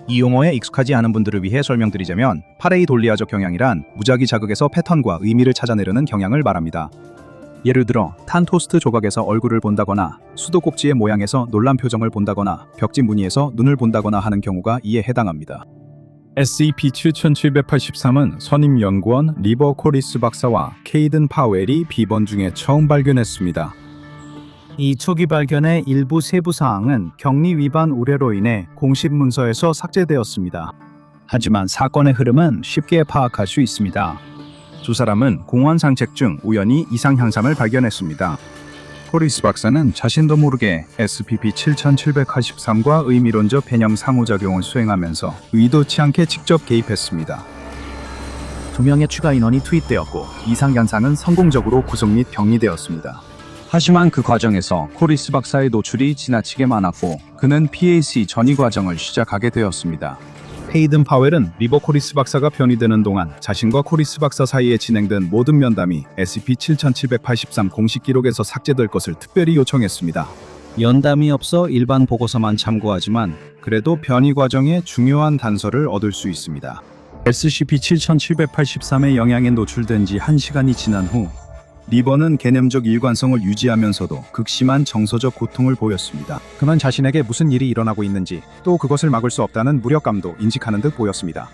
이 용어에 익숙하지 않은 분들을 위해 설명드리자면 파레이돌리아적 경향이란 무작위 자극에서 패턴과 의미를 찾아내려는 경향을 말합니다. 예를 들어 탄 토스트 조각에서 얼굴을 본다거나 수도꼭지의 모양에서 놀란 표정을 본다거나 벽지 무늬에서 눈을 본다거나 하는 경우가 이에 해당합니다. SCP-7783은 선임 연구원 리버 코리스 박사와 케이든 파웰이 비번 중에 처음 발견했습니다. 이 초기 발견의 일부 세부 사항은 격리 위반 우려로 인해 공식 문서에서 삭제되었습니다. 하지만 사건의 흐름은 쉽게 파악할 수 있습니다. 두 사람은 공원 산책 중 우연히 이상 현상을 발견했습니다. 코리스 박사는 자신도 모르게 SCP-7783과 의미론적 개념 상호작용을 수행하면서 의도치 않게 직접 개입했습니다. 2명의 추가 인원이 투입되었고 이상 현상은 성공적으로 구속 및 격리되었습니다. 하지만 그 과정에서 코리스 박사의 노출이 지나치게 많았고 그는 PAC 전이 과정을 시작하게 되었습니다. 헤이든 파웰은 리버 코리스 박사가 변이되는 동안 자신과 코리스 박사 사이에 진행된 모든 면담이 SCP-7783 공식 기록에서 삭제될 것을 특별히 요청했습니다. 연담이 없어 일반 보고서만 참고하지만 그래도 변이 과정의 중요한 단서를 얻을 수 있습니다. SCP-7783의 영향에 노출된 지 1시간이 지난 후 리버는 개념적 일관성을 유지하면서도 극심한 정서적 고통을 보였습니다. 그는 자신에게 무슨 일이 일어나고 있는지 또 그것을 막을 수 없다는 무력감도 인식하는 듯 보였습니다.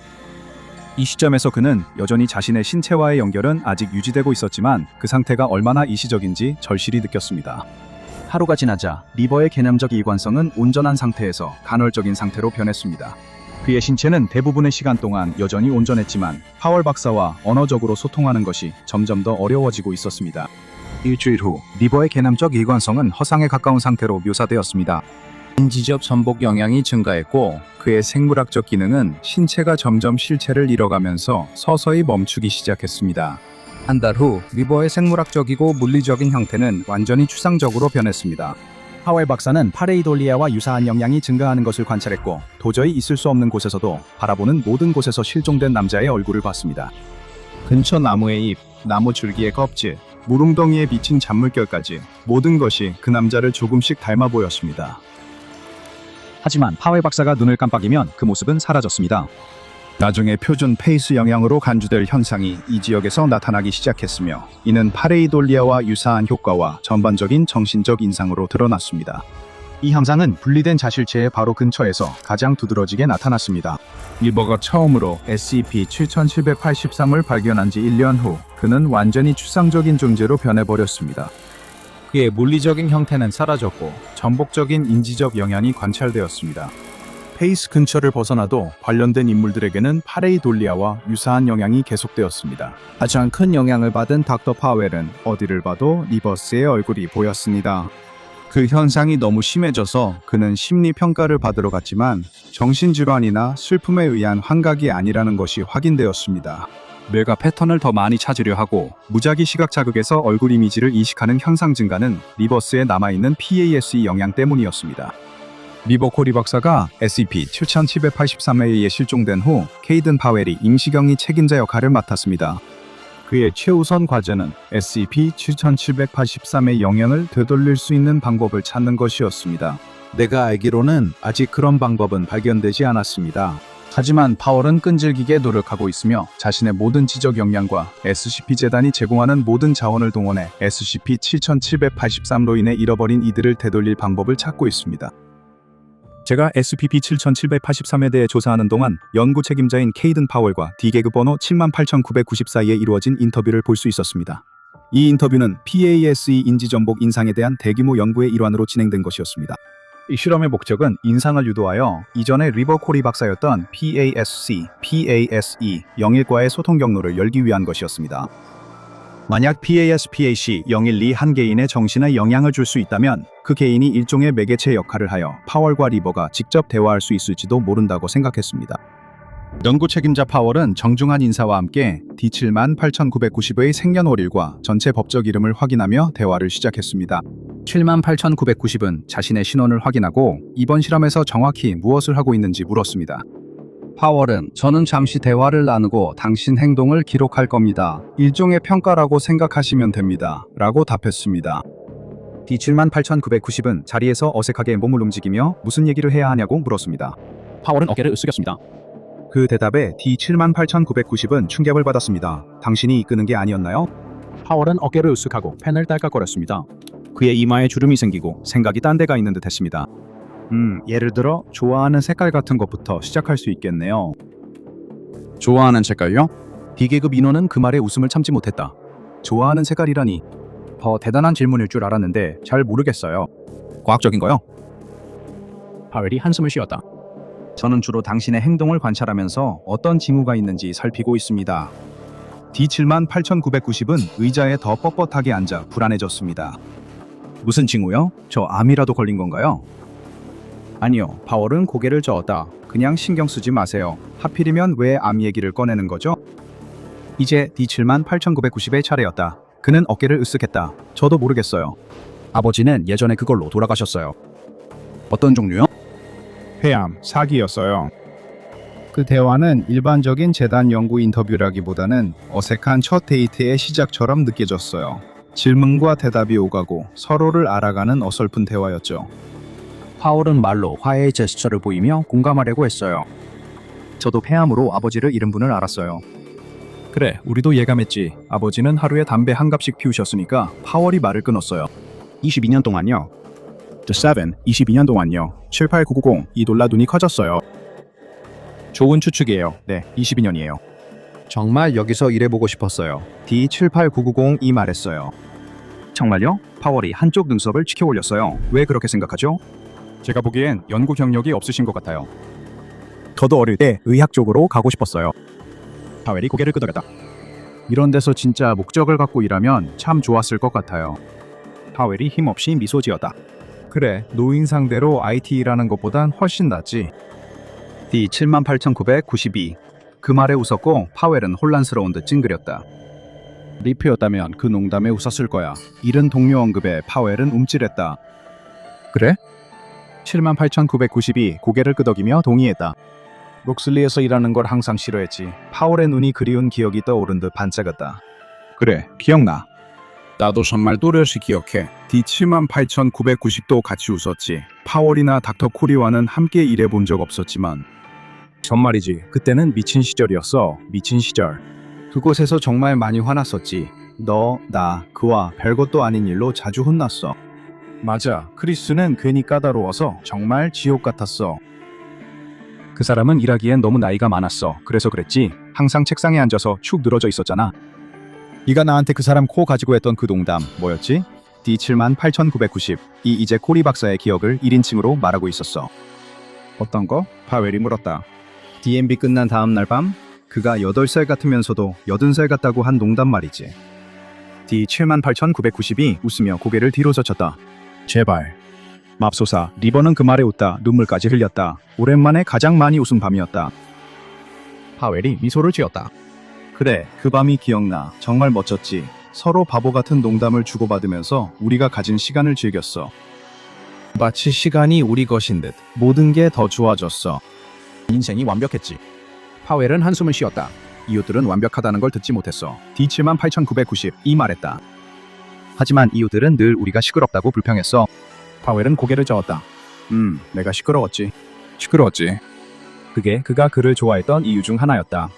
이 시점에서 그는 여전히 자신의 신체와의 연결은 아직 유지되고 있었지만 그 상태가 얼마나 일시적인지 절실히 느꼈습니다. 하루가 지나자 리버의 개념적 일관성은 온전한 상태에서 간헐적인 상태로 변했습니다. 그의 신체는 대부분의 시간 동안 여전히 온전했지만 파월 박사와 언어적으로 소통하는 것이 점점 더 어려워지고 있었습니다. 일주일 후 리버의 개념적 일관성은 허상에 가까운 상태로 묘사되었습니다. 인지적 전복 영향이 증가했고 그의 생물학적 기능은 신체가 점점 실체를 잃어가면서 서서히 멈추기 시작했습니다. 한 달 후 리버의 생물학적이고 물리적인 형태는 완전히 추상적으로 변했습니다. 파웰 박사는 파레이돌리아와 유사한 영향이 증가하는 것을 관찰했고 도저히 있을 수 없는 곳에서도 바라보는 모든 곳에서 실종된 남자의 얼굴을 봤습니다. 근처 나무의 잎, 나무 줄기의 껍질, 물웅덩이에 비친 잔물결까지 모든 것이 그 남자를 조금씩 닮아 보였습니다. 하지만 파웰 박사가 눈을 깜빡이면 그 모습은 사라졌습니다. 나중에 표준 페이스 영향으로 간주될 현상이 이 지역에서 나타나기 시작했으며 이는 파레이돌리아와 유사한 효과와 전반적인 정신적 인상으로 드러났습니다. 이 현상은 분리된 자실체의 바로 근처에서 가장 두드러지게 나타났습니다. 리버가 처음으로 SCP-7783을 발견한 지 1년 후 그는 완전히 추상적인 존재로 변해버렸습니다. 그의 물리적인 형태는 사라졌고 전복적인 인지적 영향이 관찰되었습니다. 페이스 근처를 벗어나도 관련된 인물들에게는 파레이돌리아와 유사한 영향이 계속되었습니다. 가장 큰 영향을 받은 닥터 파웰은 어디를 봐도 리버스의 얼굴이 보였습니다. 그 현상이 너무 심해져서 그는 심리평가를 받으러 갔지만 정신질환이나 슬픔에 의한 환각이 아니라는 것이 확인되었습니다. 뇌가 패턴을 더 많이 찾으려 하고 무작위 시각 자극에서 얼굴 이미지를 인식하는 현상 증가는 리버스에 남아있는 PASE 영향 때문이었습니다. 리버 코리 박사가 SCP-7783에 의해 실종된 후 케이든 파웰이 임시경리 책임자 역할을 맡았습니다. 그의 최우선 과제는 SCP-7783의 영향을 되돌릴 수 있는 방법을 찾는 것이었습니다. 내가 알기로는 아직 그런 방법은 발견되지 않았습니다. 하지만 파월은 끈질기게 노력하고 있으며 자신의 모든 지적 역량과 SCP-재단이 제공하는 모든 자원을 동원해 SCP-7783로 인해 잃어버린 이들을 되돌릴 방법을 찾고 있습니다. 제가 SCP-7783에 대해 조사하는 동안 연구 책임자인 케이든 파월과 D계급 번호 78994에 이루어진 인터뷰를 볼 수 있었습니다. 이 인터뷰는 PASE 인지전복 인상에 대한 대규모 연구의 일환으로 진행된 것이었습니다. 이 실험의 목적은 인상을 유도하여 이전에 리버 코리 박사였던 PASE 01과의 소통 경로를 열기 위한 것이었습니다. 만약 PAS-PAC 012 한 개인의 정신에 영향을 줄 수 있다면 그 개인이 일종의 매개체 역할을 하여 파월과 리버가 직접 대화할 수 있을지도 모른다고 생각했습니다. 연구 책임자 파월은 정중한 인사와 함께 D78990의 생년월일과 전체 법적 이름을 확인하며 대화를 시작했습니다. 78990은 자신의 신원을 확인하고 이번 실험에서 정확히 무엇을 하고 있는지 물었습니다. 파월은 저는 잠시 대화를 나누고 당신 행동을 기록할 겁니다. 일종의 평가라고 생각하시면 됩니다. 라고 답했습니다. D78990은 자리에서 어색하게 몸을 움직이며 무슨 얘기를 해야 하냐고 물었습니다. 파월은 어깨를 으쓱였습니다. 그 대답에 D78990은 충격을 받았습니다. 당신이 이끄는 게 아니었나요? 파월은 어깨를 으쓱하고 펜을 딸깍거렸습니다. 그의 이마에 주름이 생기고 생각이 딴 데가 있는 듯 했습니다. 예를 들어 좋아하는 색깔 같은 것부터 시작할 수 있겠네요. 좋아하는 색깔요? D계급 인원은 그 말에 웃음을 참지 못했다. 좋아하는 색깔이라니. 더 대단한 질문일 줄 알았는데 잘 모르겠어요. 과학적인 거요? 파웰이 한숨을 쉬었다. 저는 주로 당신의 행동을 관찰하면서 어떤 징후가 있는지 살피고 있습니다. D78990은 의자에 더 뻣뻣하게 앉아 불안해졌습니다. 무슨 징후요? 저 암이라도 걸린 건가요? 아니요, 파월은 고개를 저었다. 그냥 신경 쓰지 마세요. 하필이면 왜 암 얘기를 꺼내는 거죠? 이제 D78990의 차례였다. 그는 어깨를 으쓱했다. 저도 모르겠어요. 아버지는 예전에 그걸로 돌아가셨어요. 어떤 종류요? 폐암, 사기였어요. 그 대화는 일반적인 재단 연구 인터뷰라기보다는 어색한 첫 데이트의 시작처럼 느껴졌어요. 질문과 대답이 오가고 서로를 알아가는 어설픈 대화였죠. 파월은 말로 화해의 제스처를 보이며 공감하려고 했어요. 저도 폐암으로 아버지를 잃은 분을 알았어요. 그래, 우리도 예감했지. 아버지는 하루에 담배 한 갑씩 피우셨으니까. 파월이 말을 끊었어요. 22년 동안요. The 7, 22년 동안요. 78990, 이 놀라 눈이 커졌어요. 좋은 추측이에요. 네, 22년이에요. 정말 여기서 일해보고 싶었어요. D78990이 말했어요. 정말요? 파월이 한쪽 눈썹을 치켜 올렸어요. 왜 그렇게 생각하죠? 제가 보기엔 연구 경력이 없으신 것 같아요. 저도 어릴 때 의학 쪽으로 가고 싶었어요. 파웰이 고개를 끄덕였다. 이런 데서 진짜 목적을 갖고 일하면 참 좋았을 것 같아요. 파웰이 힘없이 미소 지었다. 그래, 노인 상대로 IT 일하는 것보단 훨씬 낫지. D78992. 그 말에 웃었고 파웰은 혼란스러운 듯 찡그렸다. 리프였다면 그 농담에 웃었을 거야. 잃은 동료 언급에 파웰은 움찔했다. 그래? 78992 고개를 끄덕이며 동의했다. 록슬리에서 일하는 걸 항상 싫어했지. 파월의 눈이 그리운 기억이 떠오른 듯 반짝였다. 그래, 기억나. 나도 정말 또렷이 기억해. D78990도 같이 웃었지. 파월이나 닥터 코리와는 함께 일해본 적 없었지만 정말이지. 그때는 미친 시절이었어. 미친 시절. 그곳에서 정말 많이 화났었지. 너, 나, 그와 별것도 아닌 일로 자주 혼났어. 맞아. 크리스는 괜히 까다로워서 정말 지옥 같았어. 그 사람은 일하기엔 너무 나이가 많았어. 그래서 그랬지. 항상 책상에 앉아서 축 늘어져 있었잖아. 네가 나한테 그 사람 코 가지고 했던 그 농담 뭐였지? D78,990. 이 이제 코리 박사의 기억을 1인칭으로 말하고 있었어. 어떤 거? 파웰이 물었다. DMB 끝난 다음 날 밤 그가 8살 같으면서도 80살 같다고 한 농담 말이지. D78,990이 웃으며 고개를 뒤로 젖혔다. 제발. 맙소사. 리버는 그 말에 웃다 눈물까지 흘렸다. 오랜만에 가장 많이 웃은 밤이었다. 파웰이 미소를 지었다. 그래, 그 밤이 기억나. 정말 멋졌지. 서로 바보 같은 농담을 주고받으면서 우리가 가진 시간을 즐겼어. 마치 시간이 우리 것인 듯 모든 게 더 좋아졌어. 인생이 완벽했지. 파웰은 한숨을 쉬었다. 이웃들은 완벽하다는 걸 듣지 못했어. D78,990이 말했다. 하지만 이웃들은 늘 우리가 시끄럽다고 불평했어. 파웰은 고개를 저었다. 내가 시끄러웠지. 시끄러웠지. 그게 그가 그를 좋아했던 이유 중 하나였다.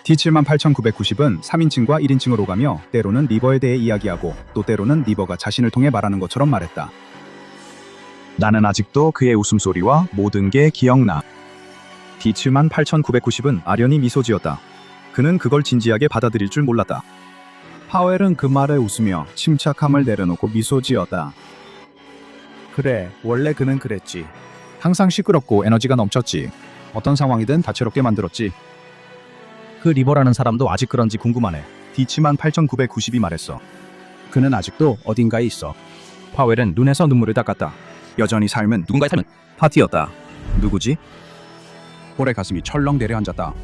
D78,990은 3인칭과 1인칭으로 가며 때로는 리버에 대해 이야기하고 또 때로는 리버가 자신을 통해 말하는 것처럼 말했다. 나는 아직도 그의 웃음소리와 모든 게 기억나. D78,990은 아련히 미소 지었다. 그는 그걸 진지하게 받아들일 줄 몰랐다. 파웰은 그 말에 웃으며 침착함을 내려놓고 미소 지었다. 그래, 원래 그는 그랬지. 항상 시끄럽고 에너지가 넘쳤지. 어떤 상황이든 다채롭게 만들었지. 그 리버라는 사람도 아직 그런지 궁금하네. D78,990이 말했어. 그는 아직도 어딘가에 있어. 파웰은 눈에서 눈물을 닦았다. 여전히 삶은 누군가의 삶은 파티였다. 누구지? 홀의 가슴이 철렁 내려앉았다.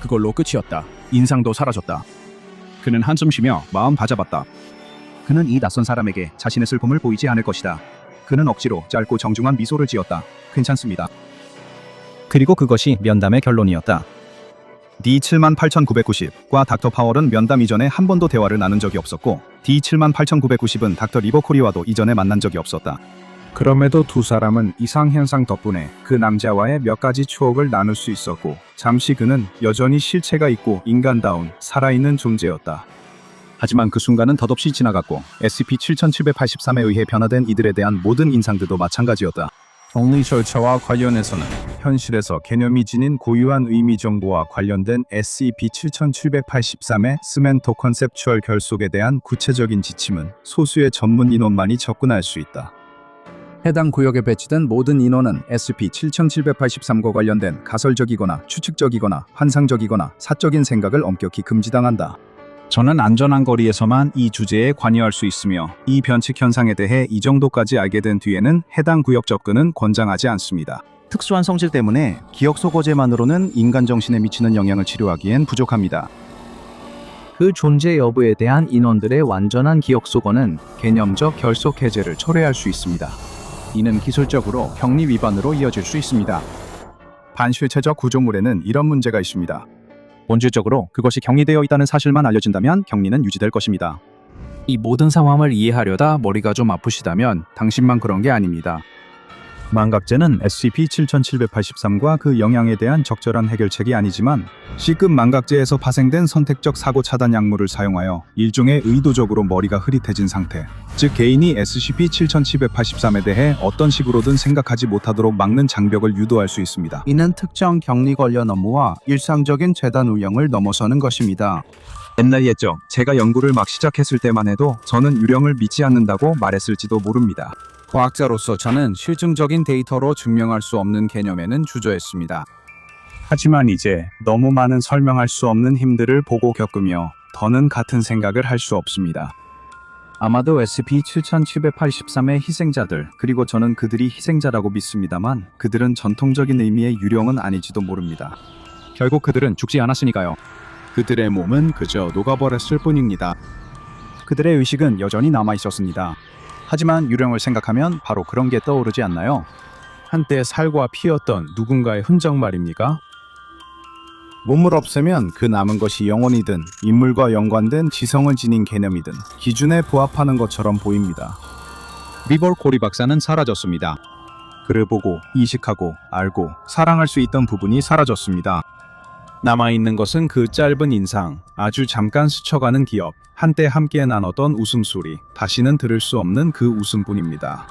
그걸로 끝이었다. 인상도 사라졌다. 그는 한숨 쉬며 마음 다잡았다. 그는 이 낯선 사람에게 자신의 슬픔을 보이지 않을 것이다. 그는 억지로 짧고 정중한 미소를 지었다. 괜찮습니다. 그리고 그것이 면담의 결론이었다. D78,990과 닥터 파월은 면담 이전에 한 번도 대화를 나눈 적이 없었고 D78,990은 닥터 리버 코리와도 이전에 만난 적이 없었다. 그럼에도 두 사람은 이상현상 덕분에 그 남자와의 몇 가지 추억을 나눌 수 있었고 잠시 그는 여전히 실체가 있고 인간다운 살아있는 존재였다. 하지만 그 순간은 덧없이 지나갔고 SCP-7783에 의해 변화된 이들에 대한 모든 인상들도 마찬가지였다. 격리 절차와 관련해서는 현실에서 개념이 지닌 고유한 의미 정보와 관련된 SCP-7783의 스멘토 컨셉추얼 결속에 대한 구체적인 지침은 소수의 전문 인원만이 접근할 수 있다. 해당 구역에 배치된 모든 인원은 SCP-7783과 관련된 가설적이거나 추측적이거나 환상적이거나 사적인 생각을 엄격히 금지당한다. 저는 안전한 거리에서만 이 주제에 관여할 수 있으며 이 변칙 현상에 대해 이 정도까지 알게 된 뒤에는 해당 구역 접근은 권장하지 않습니다. 특수한 성질 때문에 기억 소거제만으로는 인간 정신에 미치는 영향을 치료하기엔 부족합니다. 그 존재 여부에 대한 인원들의 완전한 기억 소거는 개념적 결속 해제를 초래할 수 있습니다. 이는 기술적으로 격리 위반으로 이어질 수 있습니다. 반실체적 구조물에는 이런 문제가 있습니다. 본질적으로 그것이 격리되어 있다는 사실만 알려진다면 격리는 유지될 것입니다. 이 모든 상황을 이해하려다 머리가 좀 아프시다면 당신만 그런 게 아닙니다. 망각제는 SCP-7783과 그 영향에 대한 적절한 해결책이 아니지만 C급 망각제에서 파생된 선택적 사고 차단 약물을 사용하여 일종의 의도적으로 머리가 흐릿해진 상태, 즉 개인이 SCP-7783에 대해 어떤 식으로든 생각하지 못하도록 막는 장벽을 유도할 수 있습니다. 이는 특정 격리 관련 업무와 일상적인 재단 운영을 넘어서는 것입니다. 옛날 옛적 제가 연구를 막 시작했을 때만 해도 저는 유령을 믿지 않는다고 말했을지도 모릅니다. 과학자로서 저는 실증적인 데이터로 증명할 수 없는 개념에는 주저했습니다. 하지만 이제 너무 많은 설명할 수 없는 힘들을 보고 겪으며 더는 같은 생각을 할 수 없습니다. 아마도 SCP-7783의 희생자들, 그리고 저는 그들이 희생자라고 믿습니다만 그들은 전통적인 의미의 유령은 아닐지도 모릅니다. 결국 그들은 죽지 않았으니까요. 그들의 몸은 그저 녹아버렸을 뿐입니다. 그들의 의식은 여전히 남아있었습니다. 하지만 유령을 생각하면 바로 그런 게 떠오르지 않나요? 한때 살과 피였던 누군가의 흔적 말입니까? 몸을 없애면 그 남은 것이 영혼이든 인물과 연관된 지성을 지닌 개념이든 기준에 부합하는 것처럼 보입니다. 리버 코리 박사는 사라졌습니다. 그를 보고 이식하고 알고 사랑할 수 있던 부분이 사라졌습니다. 남아있는 것은 그 짧은 인상, 아주 잠깐 스쳐가는 기억, 한때 함께 나눴던 웃음소리, 다시는 들을 수 없는 그 웃음뿐입니다.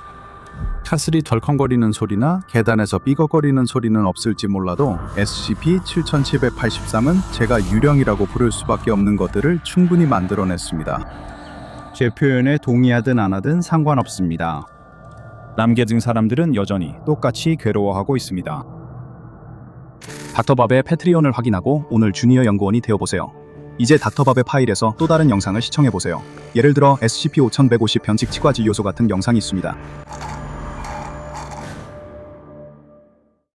카슬이 덜컹거리는 소리나 계단에서 삐걱거리는 소리는 없을지 몰라도 SCP-7783은 제가 유령이라고 부를 수밖에 없는 것들을 충분히 만들어냈습니다. 제 표현에 동의하든 안 하든 상관없습니다. 남겨진 사람들은 여전히 똑같이 괴로워하고 있습니다. 닥터밥의 패트리온을 확인하고 오늘 주니어 연구원이 되어보세요. 이제 닥터밥의 파일에서 또 다른 영상을 시청해보세요. 예를 들어 SCP-5150 변칙 치과지 요소 같은 영상이 있습니다.